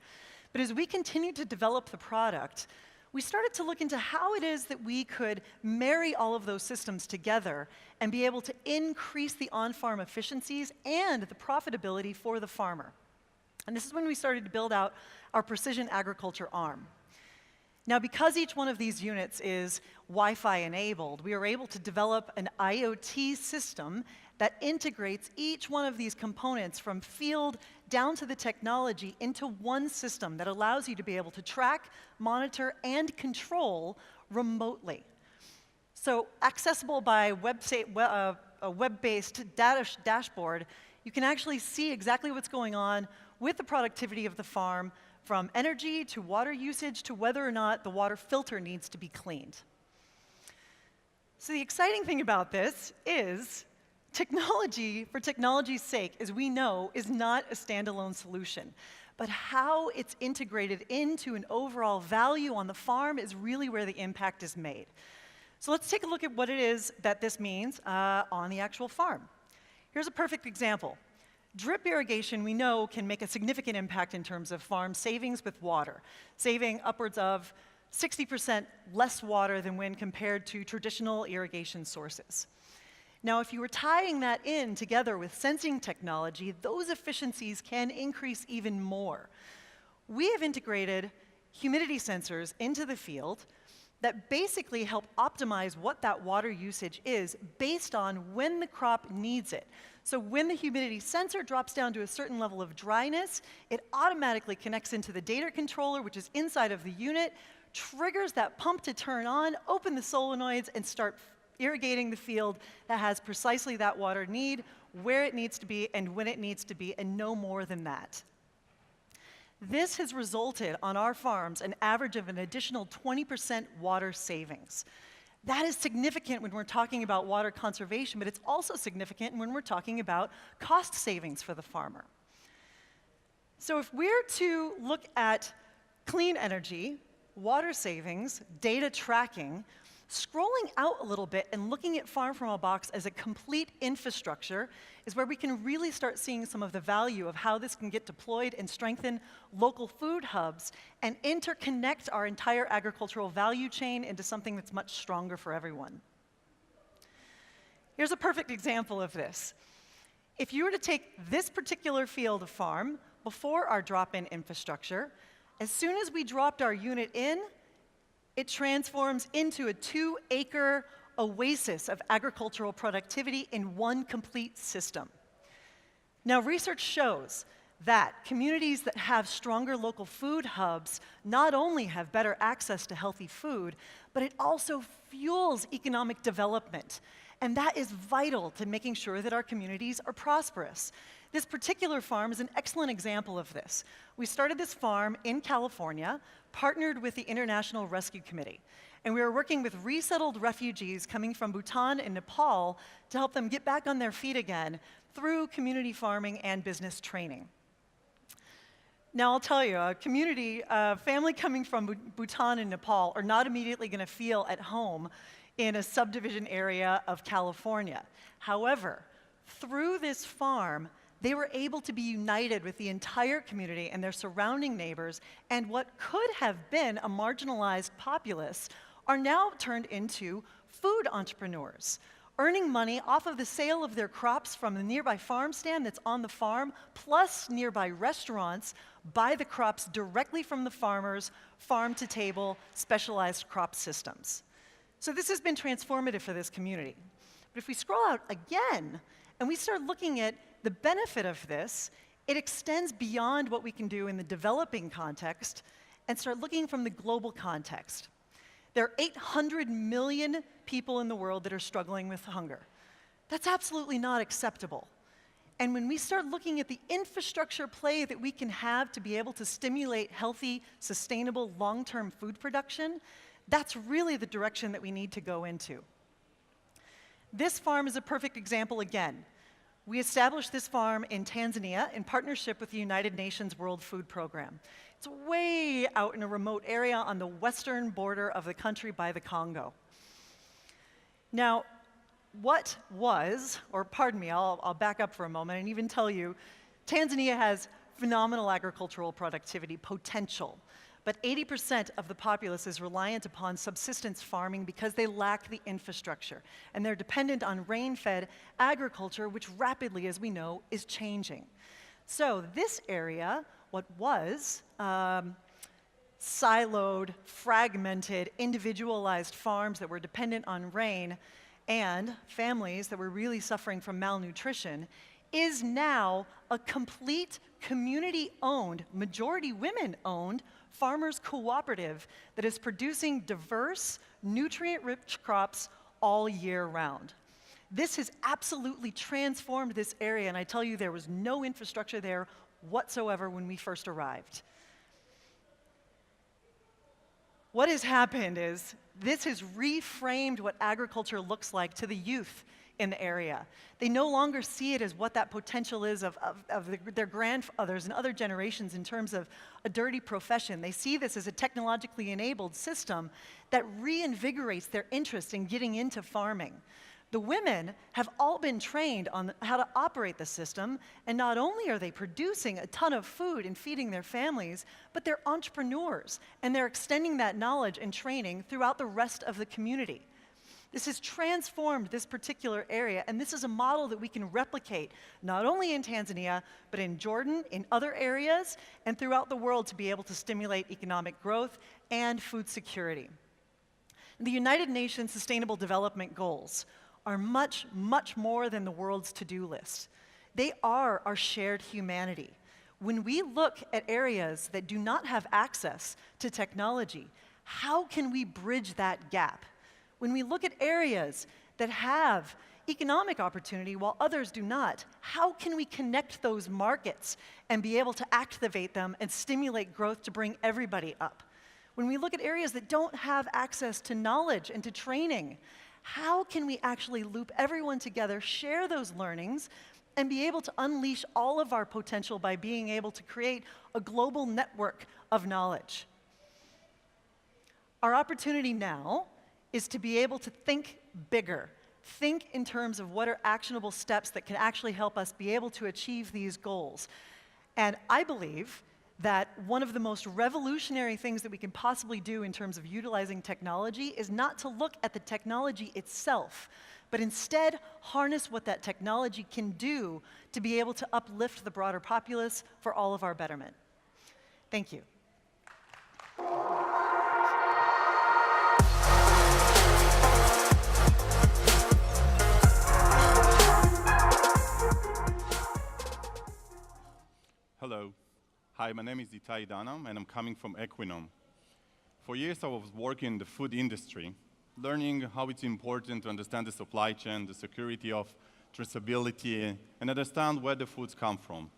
But as we continued to develop the product, we started to look into how it is that we could marry all of those systems together and be able to increase the on-farm efficiencies and the profitability for the farmer. And this is when we started to build out our precision agriculture arm. Now, because each one of these units is Wi-Fi enabled, we are able to develop an IoT system that integrates each one of these components from field down to the technology into one system that allows you to be able to track, monitor, and control remotely. So, accessible by a web-based dashboard, you can actually see exactly what's going on with the productivity of the farm, from energy to water usage to whether or not the water filter needs to be cleaned. So the exciting thing about this is technology, for technology's sake, as we know, is not a standalone solution. But how it's integrated into an overall value on the farm is really where the impact is made. So let's take a look at what it is that this means on the actual farm. Here's a perfect example. Drip irrigation, we know, can make a significant impact in terms of farm savings with water, saving upwards of 60% less water than when compared to traditional irrigation sources. Now, if you were tying that in together with sensing technology, those efficiencies can increase even more. We have integrated humidity sensors into the field that basically help optimize what that water usage is based on when the crop needs it. So when the humidity sensor drops down to a certain level of dryness, it automatically connects into the data controller, which is inside of the unit, triggers that pump to turn on, open the solenoids, and start irrigating the field that has precisely that water need, where it needs to be, and when it needs to be, and no more than that. This has resulted on our farms an average of an additional 20% water savings. That is significant when we're talking about water conservation, but it's also significant when we're talking about cost savings for the farmer. So if we're to look at clean energy, water savings, data tracking, scrolling out a little bit and looking at Farm from a Box as a complete infrastructure is where we can really start seeing some of the value of how this can get deployed and strengthen local food hubs and interconnect our entire agricultural value chain into something that's much stronger for everyone. Here's a perfect example of this. If you were to take this particular field of farm before our drop-in infrastructure, as soon as we dropped our unit in, it transforms into a 2-acre oasis of agricultural productivity in one complete system. Now, research shows that communities that have stronger local food hubs not only have better access to healthy food, but it also fuels economic development. And that is vital to making sure that our communities are prosperous. This particular farm is an excellent example of this. We started this farm in California, partnered with the International Rescue Committee. And we were working with resettled refugees coming from Bhutan and Nepal to help them get back on their feet again through community farming and business training. Now, I'll tell you, a family coming from Bhutan and Nepal are not immediately going to feel at home in a subdivision area of California. However, through this farm, they were able to be united with the entire community and their surrounding neighbors, and what could have been a marginalized populace are now turned into food entrepreneurs, earning money off of the sale of their crops from the nearby farm stand that's on the farm, plus nearby restaurants buy the crops directly from the farmers, farm-to-table, specialized crop systems. So this has been transformative for this community. But if we scroll out again, and we start looking at the benefit of this It extends beyond what we can do in the developing context and start looking from the global context. There are 800 million people in the world that are struggling with hunger. That's absolutely not acceptable. And when we start looking at the infrastructure play that we can have to be able to stimulate healthy, sustainable, long-term food production, that's really the direction that we need to go into. This farm is a perfect example again. We established this farm in Tanzania in partnership with the United Nations World Food Program. It's way out in a remote area on the western border of the country by the Congo. Now, what was, or pardon me, I'll back up for a moment and even tell you, Tanzania has phenomenal agricultural productivity potential, but 80% of the populace is reliant upon subsistence farming because they lack the infrastructure, and they're dependent on rain-fed agriculture, which rapidly, as we know, is changing. So this area, what was siloed, fragmented, individualized farms that were dependent on rain, and families that were really suffering from malnutrition, is now a complete community-owned, majority women-owned farmers cooperative that is producing diverse, nutrient-rich crops all year round. This has absolutely transformed this area, and I tell you, there was no infrastructure there whatsoever when we first arrived. What has happened is this has reframed what agriculture looks like to the youth in the area. They no longer see it as what that potential is of their grandfathers and other generations in terms of a dirty profession. They see this as a technologically enabled system that reinvigorates their interest in getting into farming. The women have all been trained on how to operate the system, and not only are they producing a ton of food and feeding their families, but they're entrepreneurs, and they're extending that knowledge and training throughout the rest of the community. This has transformed this particular area, and this is a model that we can replicate not only in Tanzania, but in Jordan, in other areas, and throughout the world to be able to stimulate economic growth and food security. The United Nations Sustainable Development Goals are much, much more than the world's to-do list. They are our shared humanity. When we look at areas that do not have access to technology, how can we bridge that gap? When we look at areas that have economic opportunity while others do not, how can we connect those markets and be able to activate them and stimulate growth to bring everybody up? When we look at areas that don't have access to knowledge and to training, how can we actually loop everyone together, share those learnings, and be able to unleash all of our potential by being able to create a global network of knowledge? Our opportunity now is to be able to think bigger. Think in terms of what are actionable steps that can actually help us be able to achieve these goals. And I believe that one of the most revolutionary things that we can possibly do in terms of utilizing technology is not to look at the technology itself, but instead harness what that technology can do to be able to uplift the broader populace for all of our betterment. Thank you. Hello. Hi, my name is Itai Danam, and I'm coming from Equinom. For years, I was working in the food industry, learning how it's important to understand the supply chain, the security of traceability, and understand where the foods come from.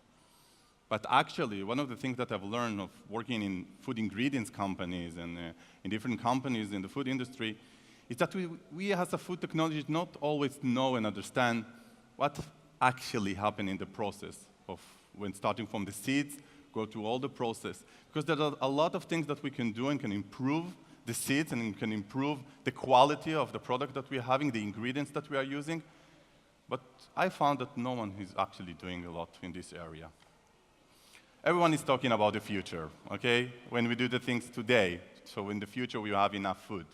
But actually, one of the things that I've learned of working in food ingredients companies and in different companies in the food industry is that we as a food technology not always know and understand what actually happened in the process of when starting from the seeds, go through all the process. Because there are a lot of things that we can do and can improve the seeds and can improve the quality of the product that we're having, the ingredients that we are using. But I found that no one is actually doing a lot in this area. Everyone is talking about the future, okay? When we do the things today, so in the future we have enough food.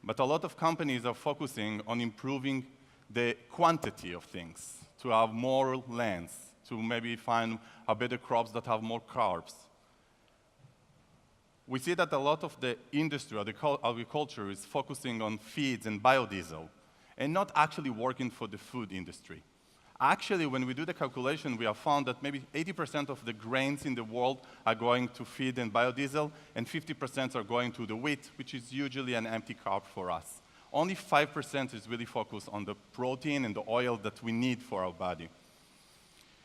But a lot of companies are focusing on improving the quantity of things, to have more lands, to maybe find a better crops that have more carbs. We see that a lot of the industry, or the agriculture, is focusing on feeds and biodiesel, and not actually working for the food industry. Actually, when we do the calculation, we have found that maybe 80% of the grains in the world are going to feed and biodiesel, and 50% are going to the wheat, which is usually an empty carb for us. Only 5% is really focused on the protein and the oil that we need for our body.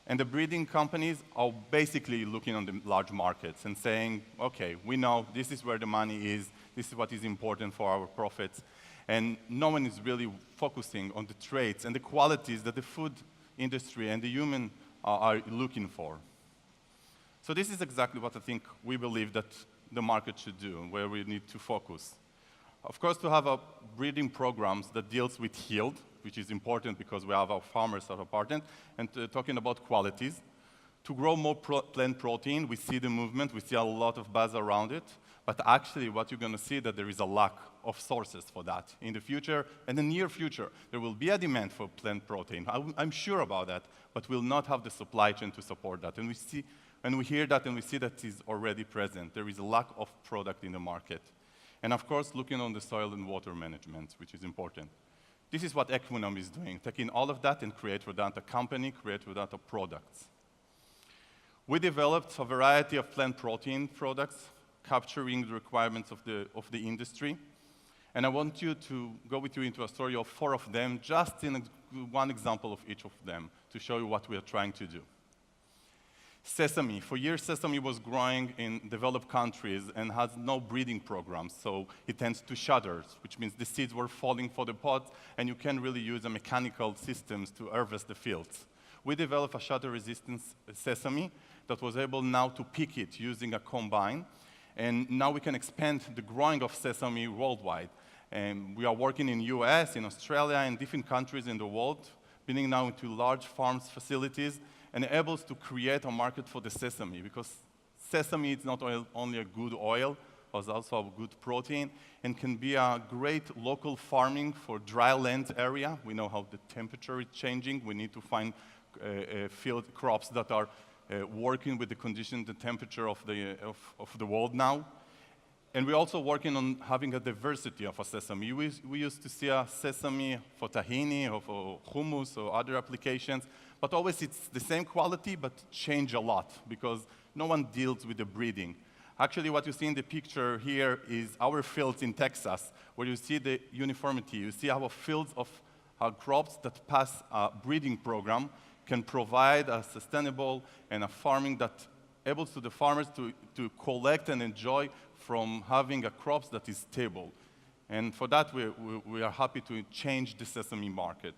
And the breeding companies are basically looking on the large markets and saying, okay, we know this is where the money is, this is what is important for our profits. And no one is really focusing on the traits and the qualities that the food industry and the human are looking for. So this is exactly what I think we believe that the market should do, where we need to focus. Of course, to have a breeding programs that deals with yield, which is important because we have our farmers that are important, and talking about qualities. To grow more plant protein, we see the movement, we see a lot of buzz around it, but actually what you're gonna see that there is a lack of sources for that. In the future, in the near future, there will be a demand for plant protein. I'm sure about that, but we'll not have the supply chain to support that. And we hear that and we see that is already present. There is a lack of product in the market. And of course, looking on the soil and water management, which is important. This is what Equinom is doing, taking all of that and create with that a company, create with that a products. We developed a variety of plant protein products, capturing the requirements of the industry. And I want you to go with you into a story of 4 of them, just in one example of each of them, to show you what we are trying to do. Sesame. For years, sesame was growing in developed countries and has no breeding programs, so it tends to shutter, which means the seeds were falling for the pods, and you can't really use a mechanical systems to harvest the fields. We developed a shutter-resistant sesame that was able now to pick it using a combine, and now we can expand the growing of sesame worldwide. And we are working in US, in Australia, and different countries in the world, building now into large farms facilities, and able to create a market for the sesame, because sesame is not only a good oil, but also a good protein, and can be a great local farming for dry land area. We know how the temperature is changing. We need to find field crops that are working with the condition, the temperature of the world now. And we're also working on having a diversity of a sesame. We used to see a sesame for tahini or for hummus or other applications, but always it's the same quality, but change a lot because no one deals with the breeding. Actually, what you see in the picture here is our fields in Texas, where you see the uniformity. You see our fields of crops that pass a breeding program can provide a sustainable and a farming that able to the farmers to collect and enjoy from having a crops that is stable. And for that, we are happy to change the sesame market.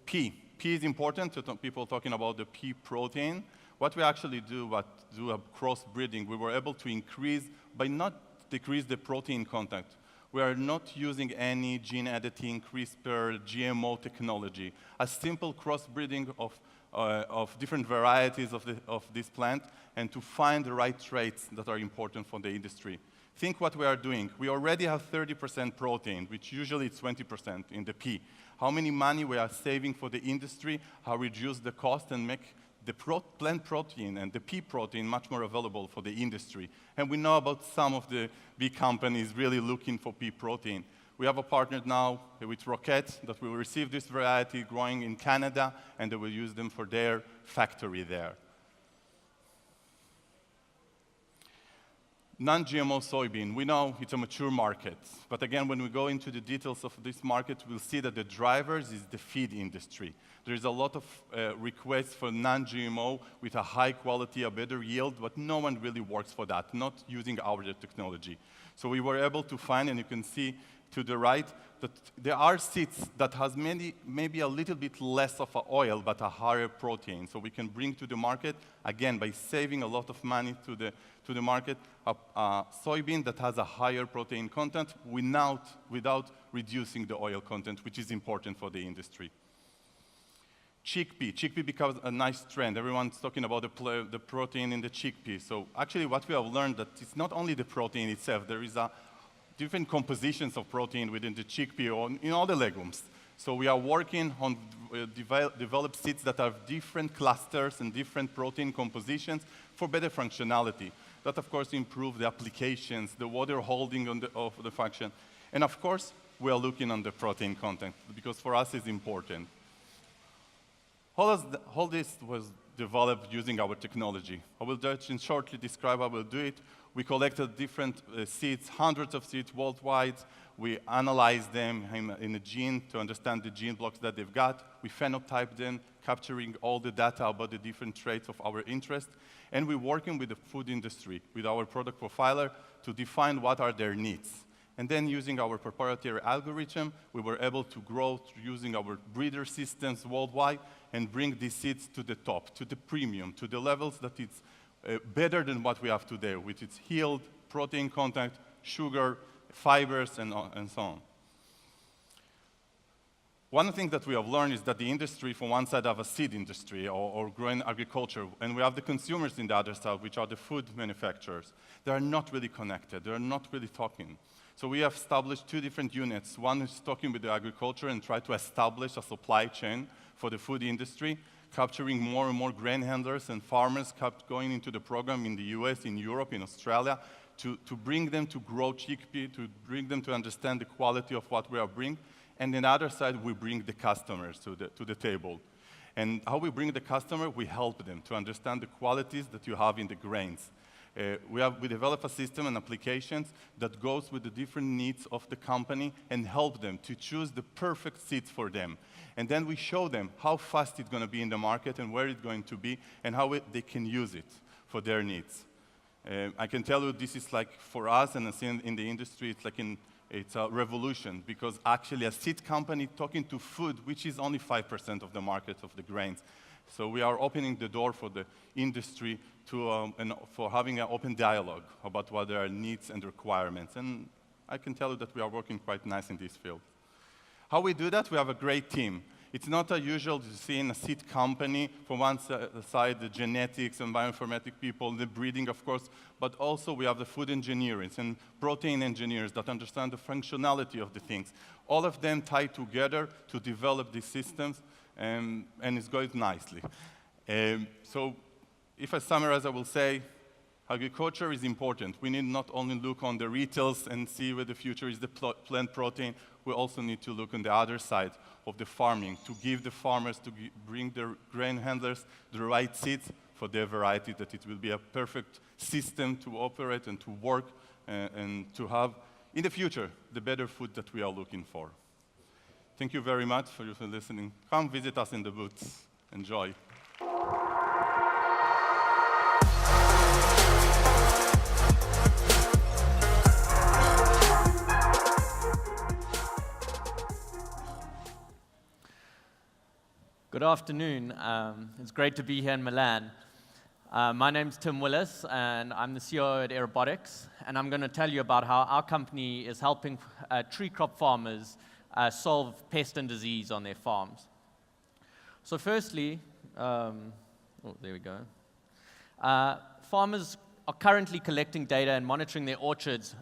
Pea is important to people talking about the pea protein. What we actually do a crossbreeding, we were able to increase, by not decrease the protein content. We are not using any gene editing, CRISPR, GMO technology. A simple crossbreeding of different varieties of this plant and to find the right traits that are important for the industry. Think what we are doing. We already have 30% protein, which usually is 20% in the pea. How many money we are saving for the industry, how reduce the cost and make the plant protein and the pea protein much more available for the industry. And we know about some of the big companies really looking for pea protein. We have a partner now with Rocket that will receive this variety growing in Canada, and they will use them for their factory there. Non-GMO soybean, we know it's a mature market, but again, when we go into the details of this market, we'll see that the drivers is the feed industry. There is a lot of requests for non-GMO with a high quality, a better yield, but no one really works for that, not using our technology. So we were able to find, and you can see to the right, that there are seeds that has maybe a little bit less of a oil, but a higher protein. So we can bring to the market, again, by saving a lot of money to the market, a soybean that has a higher protein content without reducing the oil content, which is important for the industry. Chickpea becomes a nice trend. Everyone's talking about the protein in the chickpea. So actually what we have learned that it's not only the protein itself, there is a different compositions of protein within the chickpea or in all the legumes. So we are working on develop seeds that have different clusters and different protein compositions for better functionality. That, of course, improve the applications, the water holding of the function. And, of course, we are looking on the protein content because for us it's important. All this was developed using our technology. I will just shortly describe how we'll do it. We collected different seeds, hundreds of seeds worldwide. We analyzed them in a gene to understand the gene blocks that they've got. We phenotyped them, capturing all the data about the different traits of our interest. And we're working with the food industry, with our product profiler, to define what are their needs. And then using our proprietary algorithm, we were able to grow using our breeder systems worldwide and bring these seeds to the top, to the premium, to the levels that it's better than what we have today, with its yield, protein content, sugar, fibers, and so on. One thing that we have learned is that the industry, from one side, have a seed industry or growing agriculture, and we have the consumers in the other side, which are the food manufacturers. They are not really connected. They are not really talking. So we have established two different units. One is talking with the agriculture and try to establish a supply chain for the food industry, capturing more and more grain handlers and farmers kept going into the program in the US, in Europe, in Australia, to bring them to grow chickpea, to bring them to understand the quality of what we are bringing. And on the other side, we bring the customers to the table. And how we bring the customer, we help them to understand the qualities that you have in the grains. We develop a system and applications that goes with the different needs of the company and help them to choose the perfect seeds for them. And then we show them how fast it's going to be in the market and where it's going to be and how they can use it for their needs. I can tell you this is like for us and in the industry, it's a revolution because actually a seed company talking to food, which is only 5% of the market of the grains. So we are opening the door for the industry and for having an open dialogue about what their needs and requirements. And I can tell you that we are working quite nice in this field. How we do that? We have a great team. It's not unusual to see in a seed company, from one side, the genetics and bioinformatic people, the breeding, of course, but also we have the food engineers and protein engineers that understand the functionality of the things. All of them tied together to develop these systems, and it's going nicely. So if I summarize, I will say agriculture is important. We need not only look on the retails and see where the future is the plant protein, we also need to look on the other side of the farming, to give the farmers, to bring the grain handlers the right seeds for their variety, that it will be a perfect system to operate and to work and to have, in the future, the better food that we are looking for. Thank you very much for listening. Come visit us in the booths. Enjoy. Good afternoon. It's great to be here in Milan. My name's Tim Willis, and I'm the CEO at Aerobotics, and I'm going to tell you about how our company is helping tree crop farmers solve pest and disease on their farms. So firstly, there we go. Farmers are currently collecting data and monitoring their orchards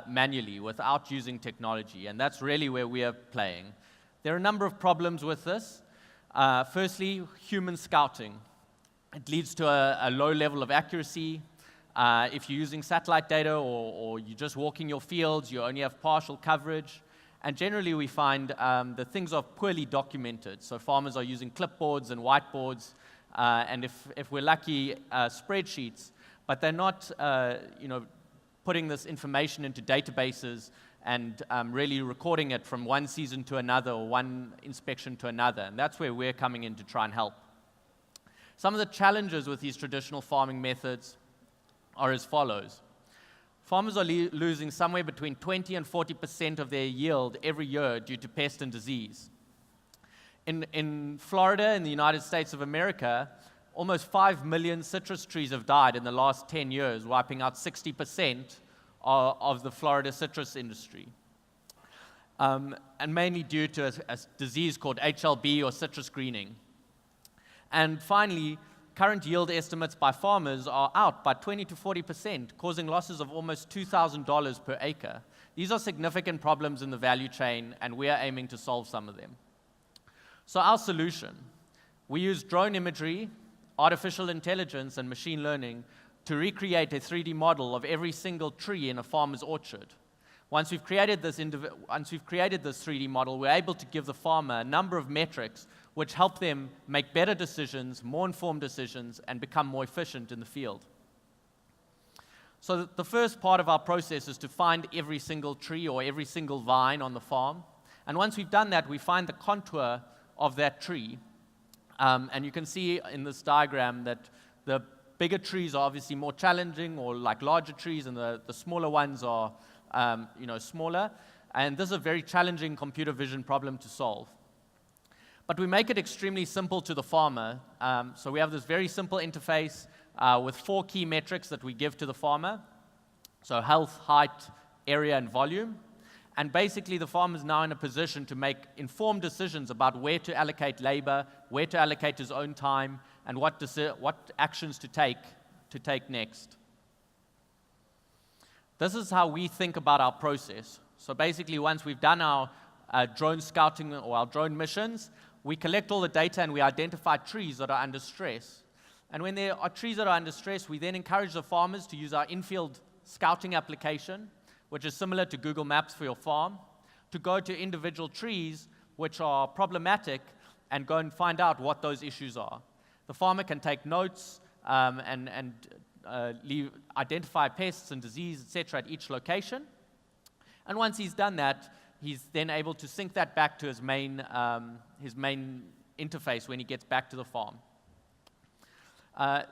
manually without using technology, and that's really where we are playing. There are a number of problems with this. Firstly, human scouting. It leads to a low level of accuracy. If you're using satellite data or you're just walking your fields, you only have partial coverage. And generally, we find that things are poorly documented. So farmers are using clipboards and whiteboards, and if we're lucky, spreadsheets. But they're not putting this information into databases and really recording it from one season to another or one inspection to another. And that's where we're coming in to try and help. Some of the challenges with these traditional farming methods are as follows. Farmers are losing somewhere between 20 and 40% of their yield every year due to pest and disease. In Florida, in the United States of America, almost 5 million citrus trees have died in the last 10 years, wiping out 60% of the Florida citrus industry, and mainly due to a disease called HLB or citrus greening. And finally, current yield estimates by farmers are out by 20 to 40%, causing losses of almost $2,000 per acre. These are significant problems in the value chain, and we are aiming to solve some of them. So our solution, we use drone imagery, artificial intelligence, and machine learning to recreate a 3D model of every single tree in a farmer's orchard. Once we've created this 3D model, we're able to give the farmer a number of metrics which help them make better decisions, more informed decisions, and become more efficient in the field. So the first part of our process is to find every single tree or every single vine on the farm. And once we've done that, we find the contour of that tree. And you can see in this diagram that the bigger trees are obviously more challenging, or like larger trees, and the smaller ones are smaller. And this is a very challenging computer vision problem to solve. But we make it extremely simple to the farmer. So we have this very simple interface with 4 key metrics that we give to the farmer. So health, height, area, and volume. And basically, the farmer is now in a position to make informed decisions about where to allocate labor, where to allocate his own time, and what actions to take next. This is how we think about our process. So basically, once we've done our drone scouting or our drone missions, we collect all the data and we identify trees that are under stress. And when there are trees that are under stress, we then encourage the farmers to use our in-field scouting application, which is similar to Google Maps for your farm, to go to individual trees which are problematic and go and find out what those issues are. The farmer can take notes and identify pests and disease, etc., at each location. And once he's done that, he's then able to sync that back to his main interface when he gets back to the farm.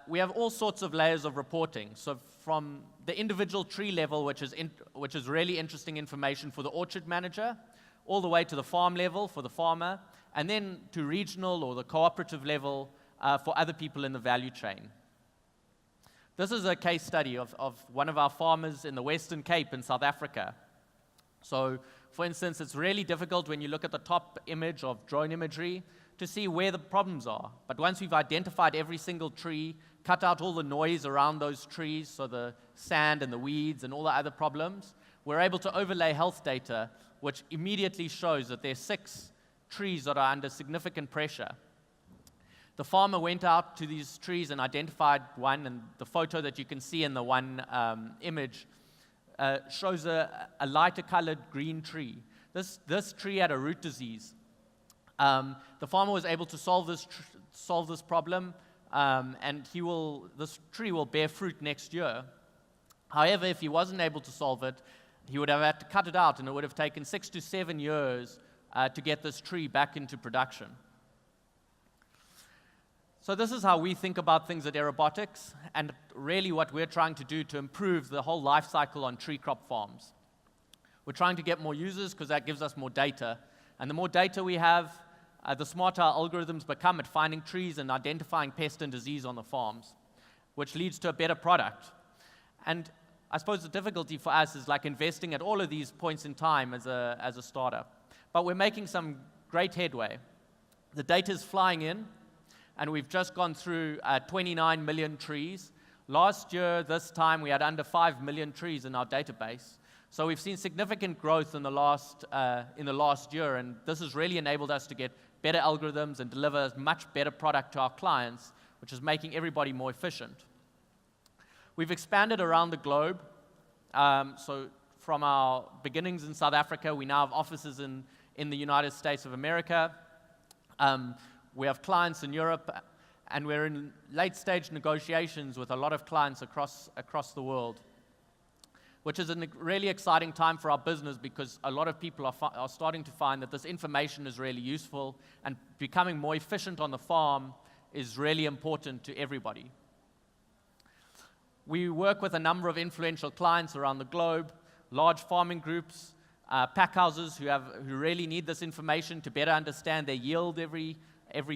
We have all sorts of layers of reporting. So from the individual tree level, which is really interesting information for the orchard manager, all the way to the farm level for the farmer, and then to regional or the cooperative level for other people in the value chain. This is a case study of one of our farmers in the Western Cape in South Africa. So, for instance, it's really difficult when you look at the top image of drone imagery to see where the problems are. But once we've identified every single tree, cut out all the noise around those trees, so the sand and the weeds and all the other problems, we're able to overlay health data, which immediately shows that there are 6 trees that are under significant pressure. The farmer went out to these trees and identified one, and the photo that you can see in the one image shows a lighter colored green tree. This tree had a root disease. The farmer was able to solve this problem, and this tree will bear fruit next year. However, if he wasn't able to solve it, he would have had to cut it out, and it would have taken 6 to 7 years to get this tree back into production. So this is how we think about things at Aerobotics, and really what we're trying to do to improve the whole life cycle on tree crop farms. We're trying to get more users because that gives us more data. And the more data we have, the smarter our algorithms become at finding trees and identifying pest and disease on the farms, which leads to a better product. And I suppose the difficulty for us is like investing at all of these points in time as a startup. But we're making some great headway. The data is flying in, and we've just gone through 29 million trees. Last year, this time, we had under 5 million trees in our database. So we've seen significant growth in the last year, and this has really enabled us to get better algorithms and deliver a much better product to our clients, which is making everybody more efficient. We've expanded around the globe. So from our beginnings in South Africa, we now have offices in the United States of America. We have clients in Europe, and we're in late-stage negotiations with a lot of clients across the world, which is a really exciting time for our business because a lot of people are starting to find that this information is really useful, and becoming more efficient on the farm is really important to everybody. We work with a number of influential clients around the globe, large farming groups, pack houses who really need this information to better understand their yield every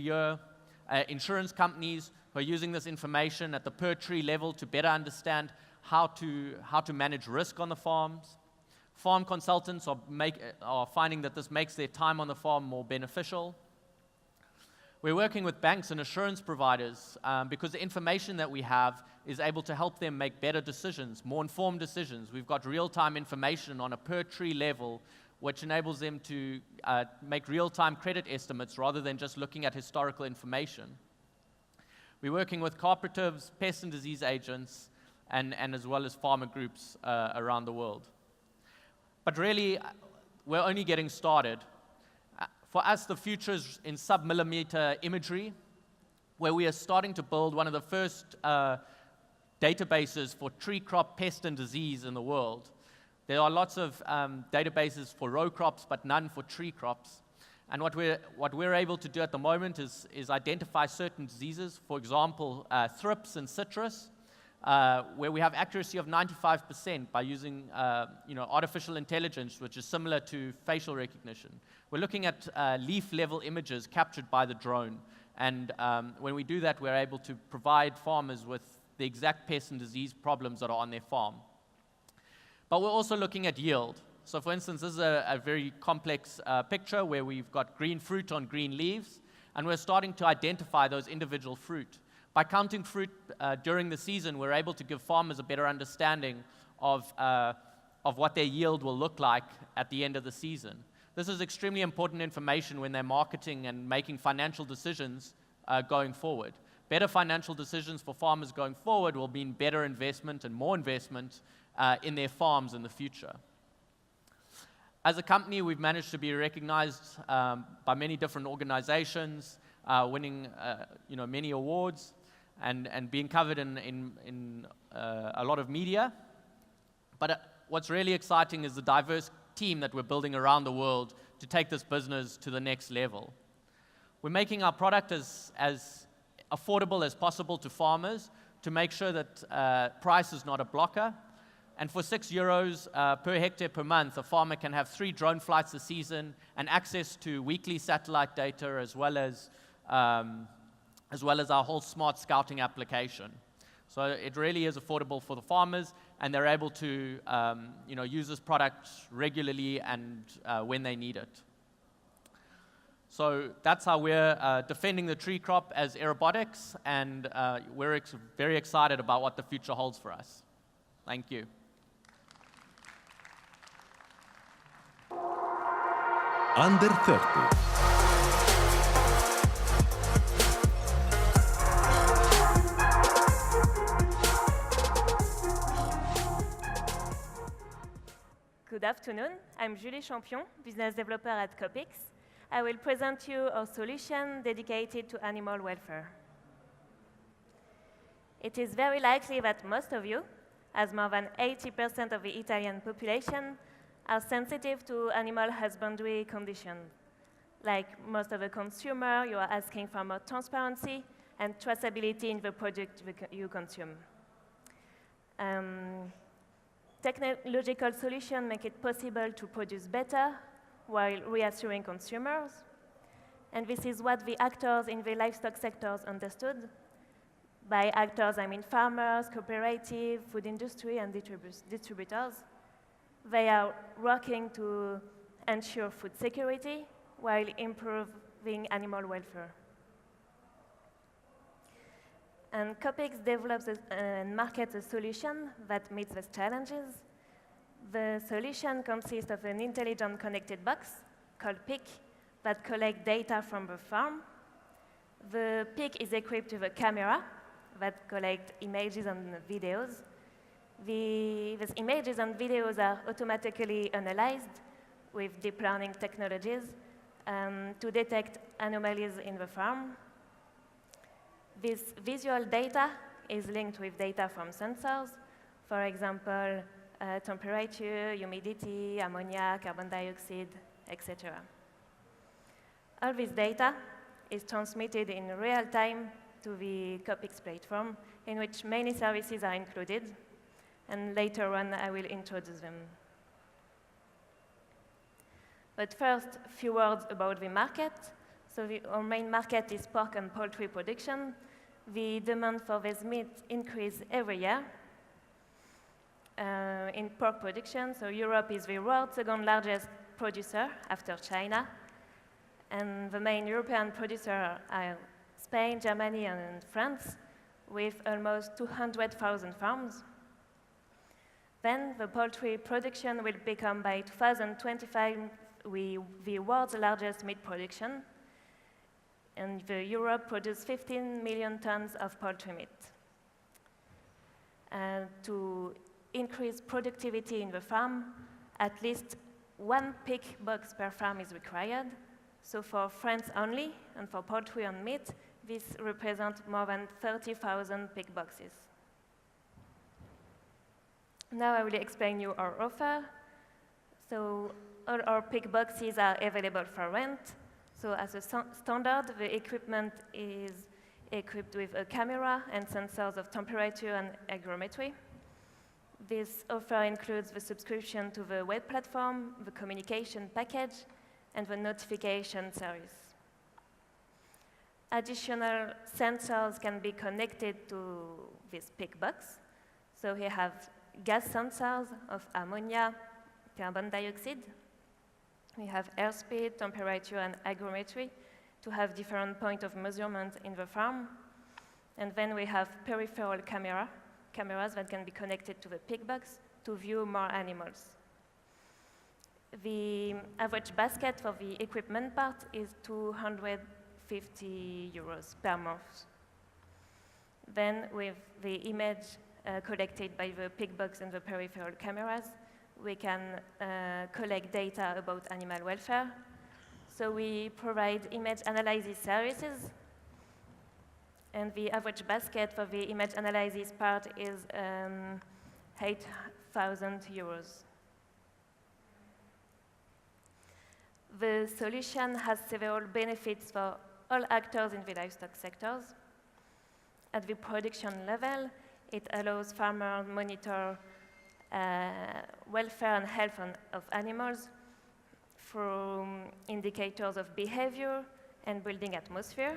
year, insurance companies who are using this information at the per tree level to better understand how to manage risk on the farms. Farm consultants are finding that this makes their time on the farm more beneficial. We're working with banks and assurance providers because the information that we have is able to help them make better decisions, more informed decisions. We've got real-time information on a per tree level, which enables them to make real-time credit estimates rather than just looking at historical information. We're working with cooperatives, pest and disease agents, and as well as farmer groups around the world. But really, we're only getting started. For us, the future is in sub-millimeter imagery, where we are starting to build one of the first databases for tree crop pest and disease in the world. There are lots of databases for row crops, but none for tree crops. And what we're able to do at the moment is identify certain diseases, for example, thrips in citrus, where we have accuracy of 95% by using artificial intelligence, which is similar to facial recognition. We're looking at leaf-level images captured by the drone. And when we do that, we're able to provide farmers with the exact pest and disease problems that are on their farm. But we're also looking at yield. So for instance, this is a very complex picture where we've got green fruit on green leaves, and we're starting to identify those individual fruit. By counting fruit during the season, we're able to give farmers a better understanding of what their yield will look like at the end of the season. This is extremely important information when they're marketing and making financial decisions going forward. Better financial decisions for farmers going forward will mean better investment and more investment in their farms in the future. As a company, we've managed to be recognized by many different organizations, winning many awards and being covered in a lot of media. But what's really exciting is the diverse team that we're building around the world to take this business to the next level. We're making our product as affordable as possible to farmers to make sure that price is not a blocker. And for €6 per hectare per month, a farmer can have 3 drone flights a season and access to weekly satellite data as well as our whole smart scouting application. So it really is affordable for the farmers, and they're able to use this product regularly and when they need it. So that's how we're defending the tree crop as aerobotics, and we're very excited about what the future holds for us. Thank you. Under 30. Good afternoon. I'm Julie Champion, business developer at Copix. I will present you our solution dedicated to animal welfare. It is very likely that most of you, as more than 80% of the Italian population, are sensitive to animal husbandry conditions. Like most of the consumer, you are asking for more transparency and traceability in the product you consume. Technological solutions make it possible to produce better while reassuring consumers. And this is what the actors in the livestock sectors understood. By actors, I mean farmers, cooperatives, food industry, and distributors. They are working to ensure food security while improving animal welfare. And Copix develops and markets a solution that meets these challenges. The solution consists of an intelligent connected box called PIC that collects data from the farm. The PIC is equipped with a camera that collects images and videos. These images and videos are automatically analyzed with deep learning technologies to detect anomalies in the farm. This visual data is linked with data from sensors, for example, temperature, humidity, ammonia, carbon dioxide, etc. All this data is transmitted in real time to the Copix platform, in which many services are included. And later on, I will introduce them. But first, a few words about the market. So our main market is pork and poultry production. The demand for this meat increases every year. In pork production, so Europe is the world's second largest producer after China. And the main European producers are Spain, Germany, and France, with almost 200,000 farms. Then the poultry production will become, by 2025, the world's largest meat production. And Europe produces 15 million tons of poultry meat. To increase productivity in the farm, at least 1 pig box per farm is required. So for France only, and for poultry and meat, this represents more than 30,000 pig boxes. Now I will explain you our offer. So all our pig boxes are available for rent. So as a standard, the equipment is equipped with a camera and sensors of temperature and hygrometry. This offer includes the subscription to the web platform, the communication package, and the notification service. Additional sensors can be connected to this pig box. So we have gas sensors of ammonia, carbon dioxide. We have airspeed, temperature, and hygrometry to have different points of measurement in the farm. And then we have peripheral cameras that can be connected to the pig box to view more animals. The average basket for the equipment part is 250 euros per month. Then with the image collected by the pig box and the peripheral cameras, we can collect data about animal welfare. So we provide image analysis services, and the average basket for the image analysis part is 8,000 euros. The solution has several benefits for all actors in the livestock sectors. At the production level, it allows farmers to monitor welfare and health of animals through indicators of behavior and building atmosphere.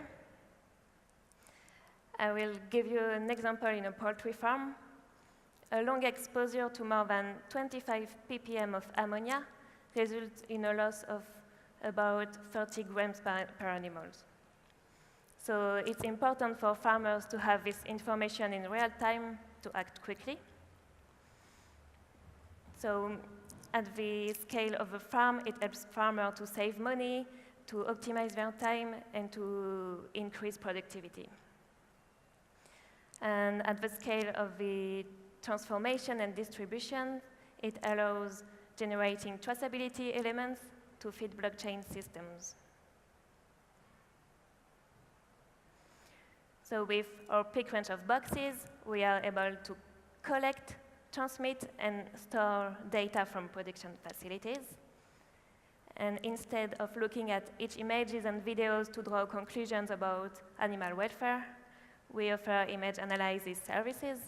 I will give you an example in a poultry farm. A long exposure to more than 25 ppm of ammonia results in a loss of about 30 grams per animal. So it's important for farmers to have this information in real time to act quickly. So at the scale of a farm, it helps farmers to save money, to optimize their time, and to increase productivity. And at the scale of the transformation and distribution, it allows generating traceability elements to feed blockchain systems. So with our big range of boxes, we are able to collect, transmit, and store data from production facilities. And instead of looking at each images and videos to draw conclusions about animal welfare, we offer image analysis services.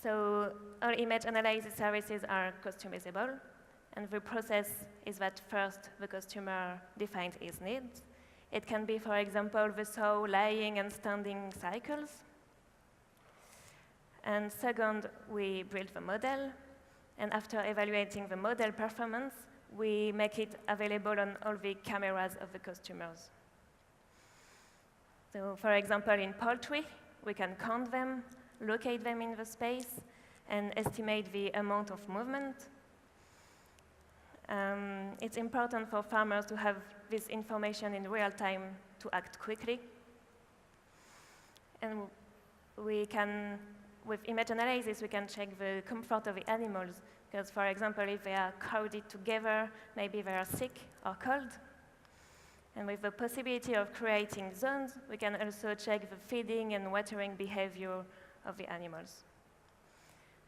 So all image analysis services are customizable, and the process is that first the customer defines his needs. It can be, for example, the sow lying and standing cycles. And second, we build the model, and after evaluating the model performance, we make it available on all the cameras of the customers. So, for example, in poultry, we can count them, locate them in the space, and estimate the amount of movement. It's important for farmers to have this information in real time to act quickly. And we can, with image analysis, we can check the comfort of the animals. Because, for example, if they are crowded together, maybe they are sick or cold. And with the possibility of creating zones, we can also check the feeding and watering behavior of the animals.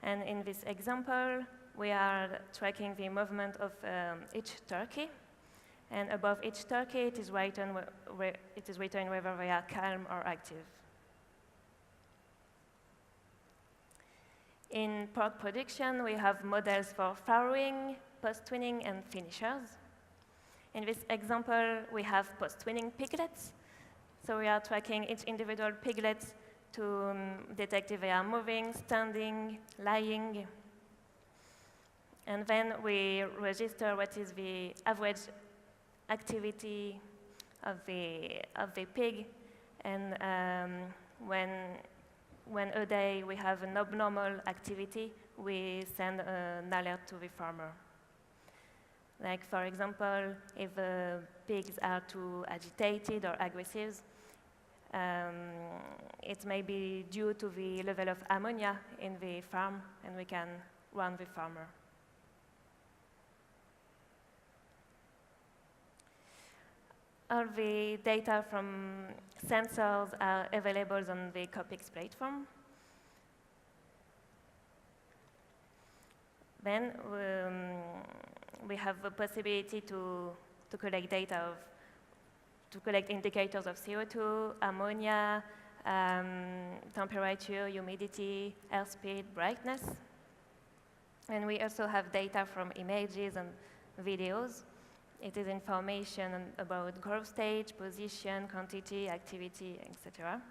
And in this example, we are tracking the movement of each turkey. And above each turkey, it is written whether they are calm or active. In pork production, we have models for farrowing, post-twinning, and finishers. In this example, we have post-twinning piglets. So we are tracking each individual piglet to detect if they are moving, standing, lying. And then we register what is the average activity of the pig. And when a day we have an abnormal activity, we send an alert to the farmer. Like, for example, if the pigs are too agitated or aggressive, it may be due to the level of ammonia in the farm, and we can warn the farmer. all the data from sensors are available on the Copix platform. Then we have the possibility to collect data to collect indicators of CO2, ammonia, temperature, humidity, airspeed, brightness. And we also have data from images and videos. It is information about growth stage, position, quantity, activity, etc.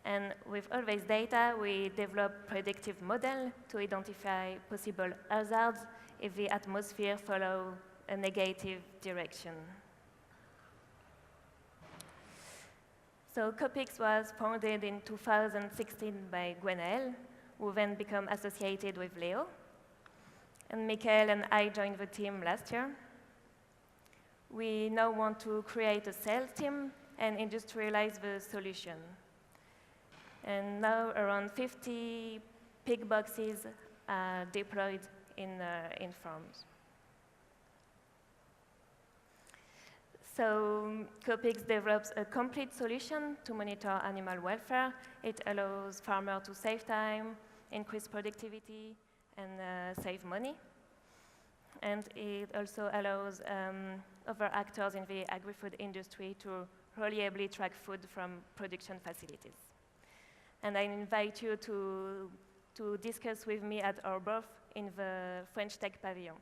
And with all this data, we develop predictive model to identify possible hazards if the atmosphere follows a negative direction. So Copix was founded in 2016 by Gwenaël, who then became associated with Leo. And Michael and I joined the team last year. We now want to create a sales team and industrialize the solution. And now around 50 pig boxes are deployed in farms. So Copix develops a complete solution to monitor animal welfare. It allows farmers to save time, increase productivity, and save money. And it also allows other actors in the agri-food industry to reliably track food from production facilities. And I invite you to discuss with me at our booth in the French Tech Pavilion.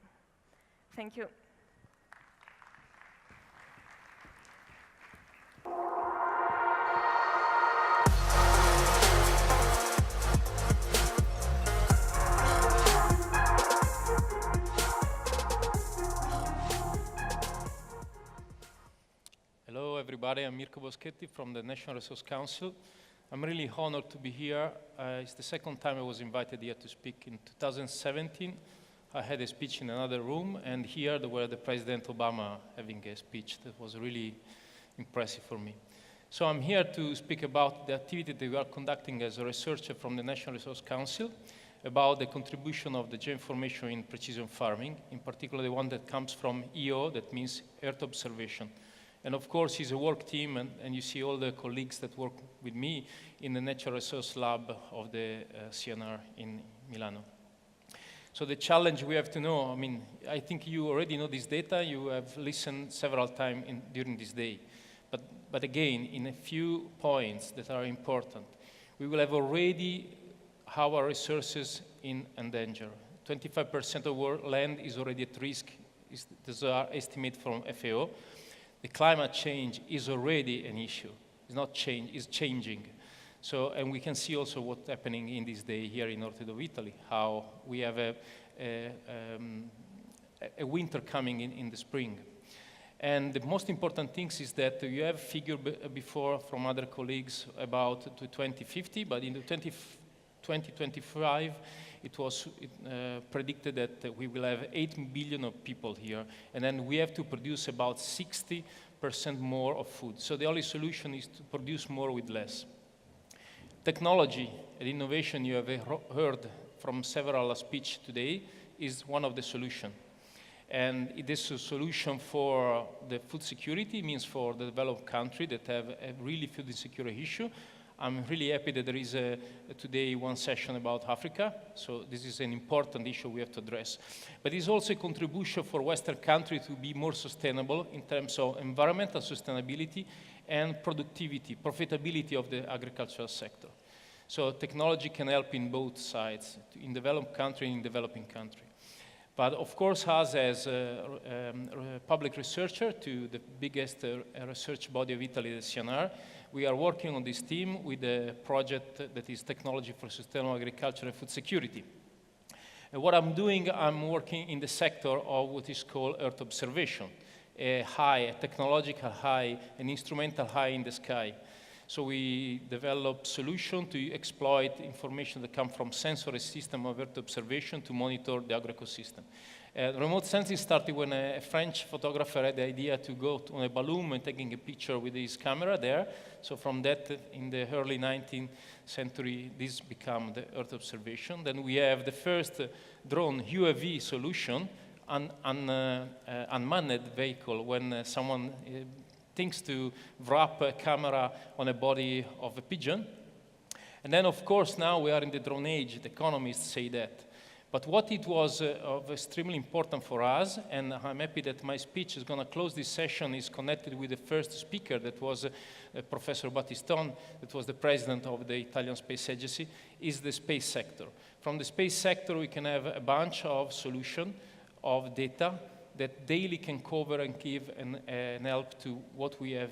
Thank you. Hello, everybody. I'm Mirko Boschetti from the National Resource Council. I'm really honored to be here. It's the second time I was invited here to speak. In 2017, I had a speech in another room, and here there were the President Obama having a speech that was really impressive for me. So I'm here to speak about the activity that we are conducting as a researcher from the National Resource Council about the contribution of the geoinformation in precision farming, in particular the one that comes from EO, that means Earth Observation. And of course, it's a work team, and you see all the colleagues that work with me in the Natural Resource Lab of the CNR in Milano. So the challenge we have to know, I mean, I think you already know this data. You have listened several times during this day. But again, in a few points that are important, we will have already our resources in danger. 25% of our land is already at risk. These are estimates from FAO. The climate change is already an issue. It's not change, it's changing. So, and we can see also what's happening in this day here in north of Italy, how we have a winter coming in the spring. And the most important thing is that you have figured before from other colleagues about to 2050, but in the 2025, it was predicted that we will have 8 billion of people here, and then we have to produce about 60% more of food. So the only solution is to produce more with less. Technology and innovation, you have heard from several speeches today, is one of the solutions. And it is a solution for the food security, means for the developed country that have a really food insecurity issue. I'm really happy that there is today one session about Africa, so this is an important issue we have to address. But it's also a contribution for Western countries to be more sustainable in terms of environmental sustainability and productivity, profitability of the agricultural sector. So technology can help in both sides, in developed country and in developing country. But of course, us as a public researcher to the biggest research body of Italy, the CNR, we are working on this team with a project that is Technology for Sustainable Agriculture and Food Security. And what I'm doing, I'm working in the sector of what is called Earth Observation, a technological high, an instrumental high in the sky. So we develop solutions to exploit information that come from sensory system of Earth observation to monitor the agro-ecosystem. Remote sensing started when a French photographer had the idea to go on a balloon and taking a picture with his camera there. So from that, in the early 19th century, this became the Earth observation. Then we have the first drone UAV solution unmanned vehicle when someone thinks to wrap a camera on a body of a pigeon. And then, of course, now we are in the drone age. The economists say that. But what it was of extremely important for us, and I'm happy that my speech is going to close this session, is connected with the first speaker, that was Professor Battistone, that was the president of the Italian Space Agency, is the space sector. From the space sector, we can have a bunch of solutions of data that daily can cover and give and help to what we have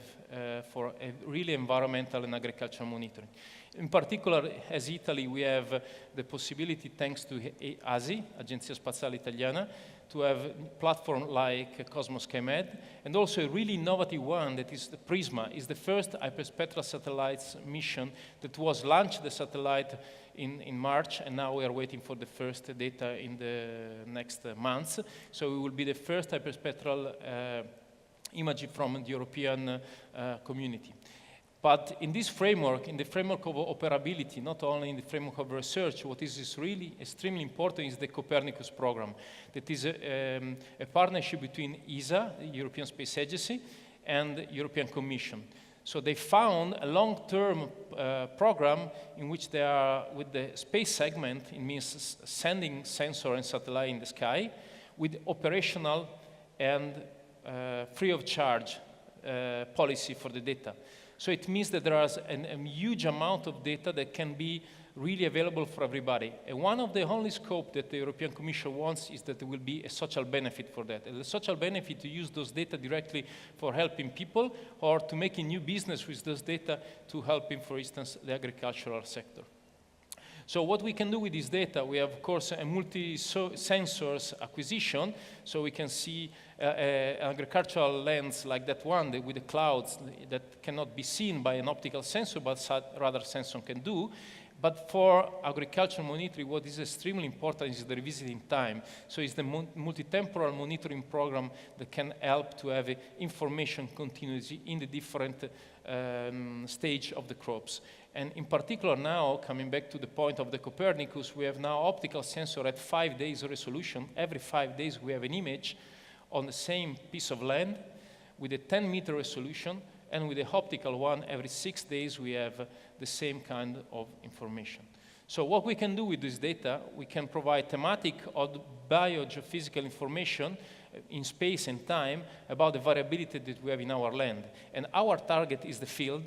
for a really environmental and agricultural monitoring. In particular, as Italy, we have the possibility, thanks to ASI, Agenzia Spaziale Italiana, to have a platform like Cosmos SkyMed, and also a really innovative one that is the Prisma, is the first hyperspectral satellites mission that was launched the satellite in March, and now we are waiting for the first data in the next months. So we will be the first hyperspectral imaging from the European community. But in this framework, in the framework of operability, not only in the framework of research, what is really extremely important is the Copernicus program. That is a partnership between ESA, the European Space Agency, and the European Commission. So they found a long-term program in which they are, with the space segment, it means sending sensor and satellite in the sky, with operational and free of charge policy for the data. So it means that there is a huge amount of data that can be really available for everybody. And one of the only scope that the European Commission wants is that there will be a social benefit for that. And the social benefit to use those data directly for helping people or to make a new business with those data to helping, for instance, the agricultural sector. So what we can do with this data, we have, of course, a multi-sensors acquisition, so we can see an agricultural lens like that one with the clouds that cannot be seen by an optical sensor, but rather sensor can do. But for agricultural monitoring, what is extremely important is the revisiting time. So it's the multi-temporal monitoring program that can help to have information continuity in the different stage of the crops. And in particular now, coming back to the point of the Copernicus, we have now optical sensor at 5 days resolution. Every 5 days we have an image on the same piece of land with a 10-meter resolution, and with the optical one, every 6 days we have the same kind of information. So what we can do with this data, we can provide thematic or biogeophysical information in space and time about the variability that we have in our land. And our target is the field,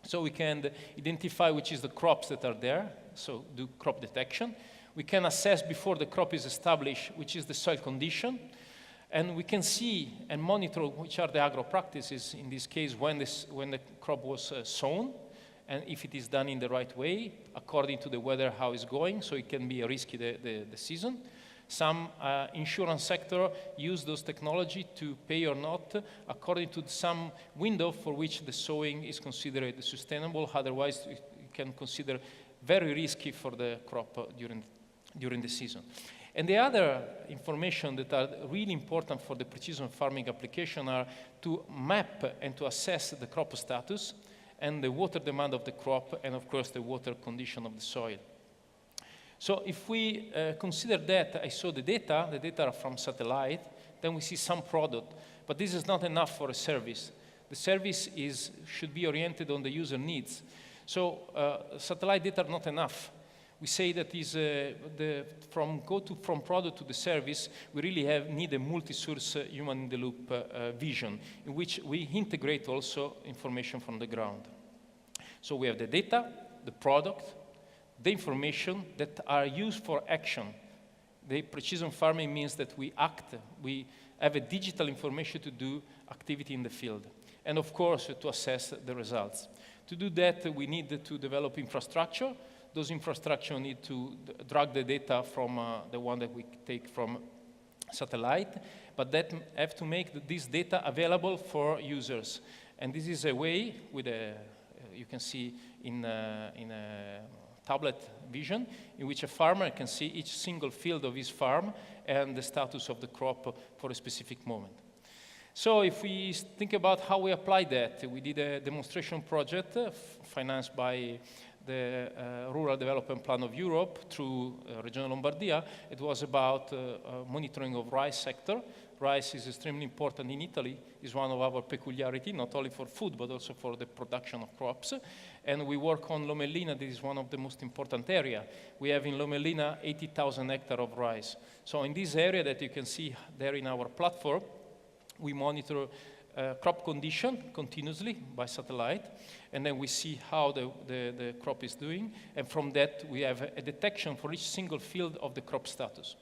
so we can identify which is the crops that are there, so do crop detection. We can assess before the crop is established which is the soil condition, and we can see and monitor which are the agro practices, in this case when the crop was sown, and if it is done in the right way, according to the weather, how it's going, so it can be risky the season. Some insurance sector use those technology to pay or not according to some window for which the sowing is considered sustainable. Otherwise, you can consider very risky for the crop during the season. And the other information that are really important for the precision farming application are to map and to assess the crop status and the water demand of the crop, and of course the water condition of the soil. So if we consider that, I saw the data are from satellite, then we see some product, but this is not enough for a service. The service should be oriented on the user needs. So satellite data are not enough. We say that from product to the service, we really need a multi-source human-in-the-loop vision, in which we integrate also information from the ground. So we have the data, the product, the information that are used for action. The precision farming means that we act, we have a digital information to do activity in the field, and of course to assess the results. To do that, we need to develop infrastructure. Those infrastructure need to drag the data from the one that we take from satellite, but that have to make this data available for users. And this is a way with you can see in a tablet vision, in which a farmer can see each single field of his farm and the status of the crop for a specific moment. So if we think about how we apply that, we did a demonstration project financed by the Rural Development Plan of Europe through Regione Lombardia. It was about monitoring of rice sector. Rice is extremely important in Italy. It's one of our peculiarity, not only for food, but also for the production of crops. And we work on Lomellina. This is one of the most important area. We have in Lomellina 80,000 hectares of rice. So in this area that you can see there in our platform, we monitor crop condition continuously by satellite, and then we see how the crop is doing, and from that we have a detection for each single field of the crop status.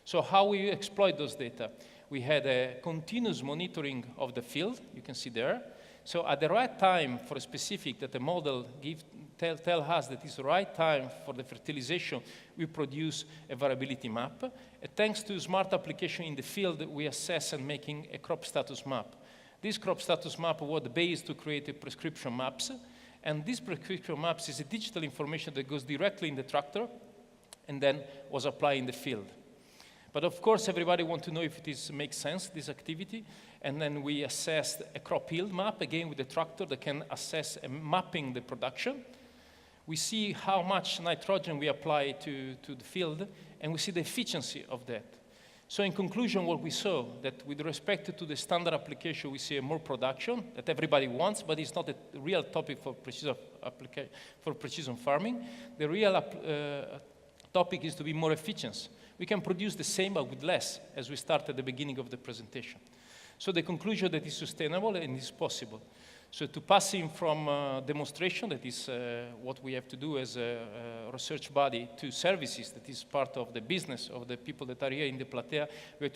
So how we exploit those data? We had a continuous monitoring of the field, you can see there. So at the right time for a specific that the model tell us that it's the right time for the fertilization, we produce a variability map. And thanks to smart application in the field, we assess and making a crop status map. This crop status map was the base to create a prescription maps. And this prescription maps is a digital information that goes directly in the tractor and then was applied in the field. But of course, everybody wants to know if it makes sense, this activity. And then we assessed a crop yield map, again with the tractor that can assess mapping the production. We see how much nitrogen we apply to the field, and we see the efficiency of that. So in conclusion, what we saw, that with respect to the standard application, we see more production that everybody wants, but it's not a real topic for precision farming. The real topic is to be more efficient. We can produce the same but with less, as we started at the beginning of the presentation. So the conclusion that is sustainable and is possible. So to passing from demonstration, that is what we have to do as a research body, to services, that is part of the business of the people that are here in the platea, we have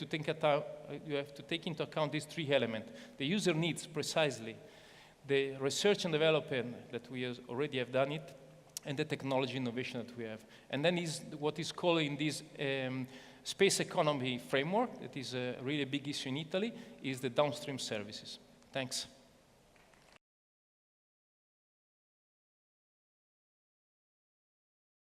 to take into account these three elements. The user needs precisely, the research and development that we already have done it, and the technology innovation that we have. And then is what is called in this space economy framework, that is a really big issue in Italy, is the downstream services. Thanks.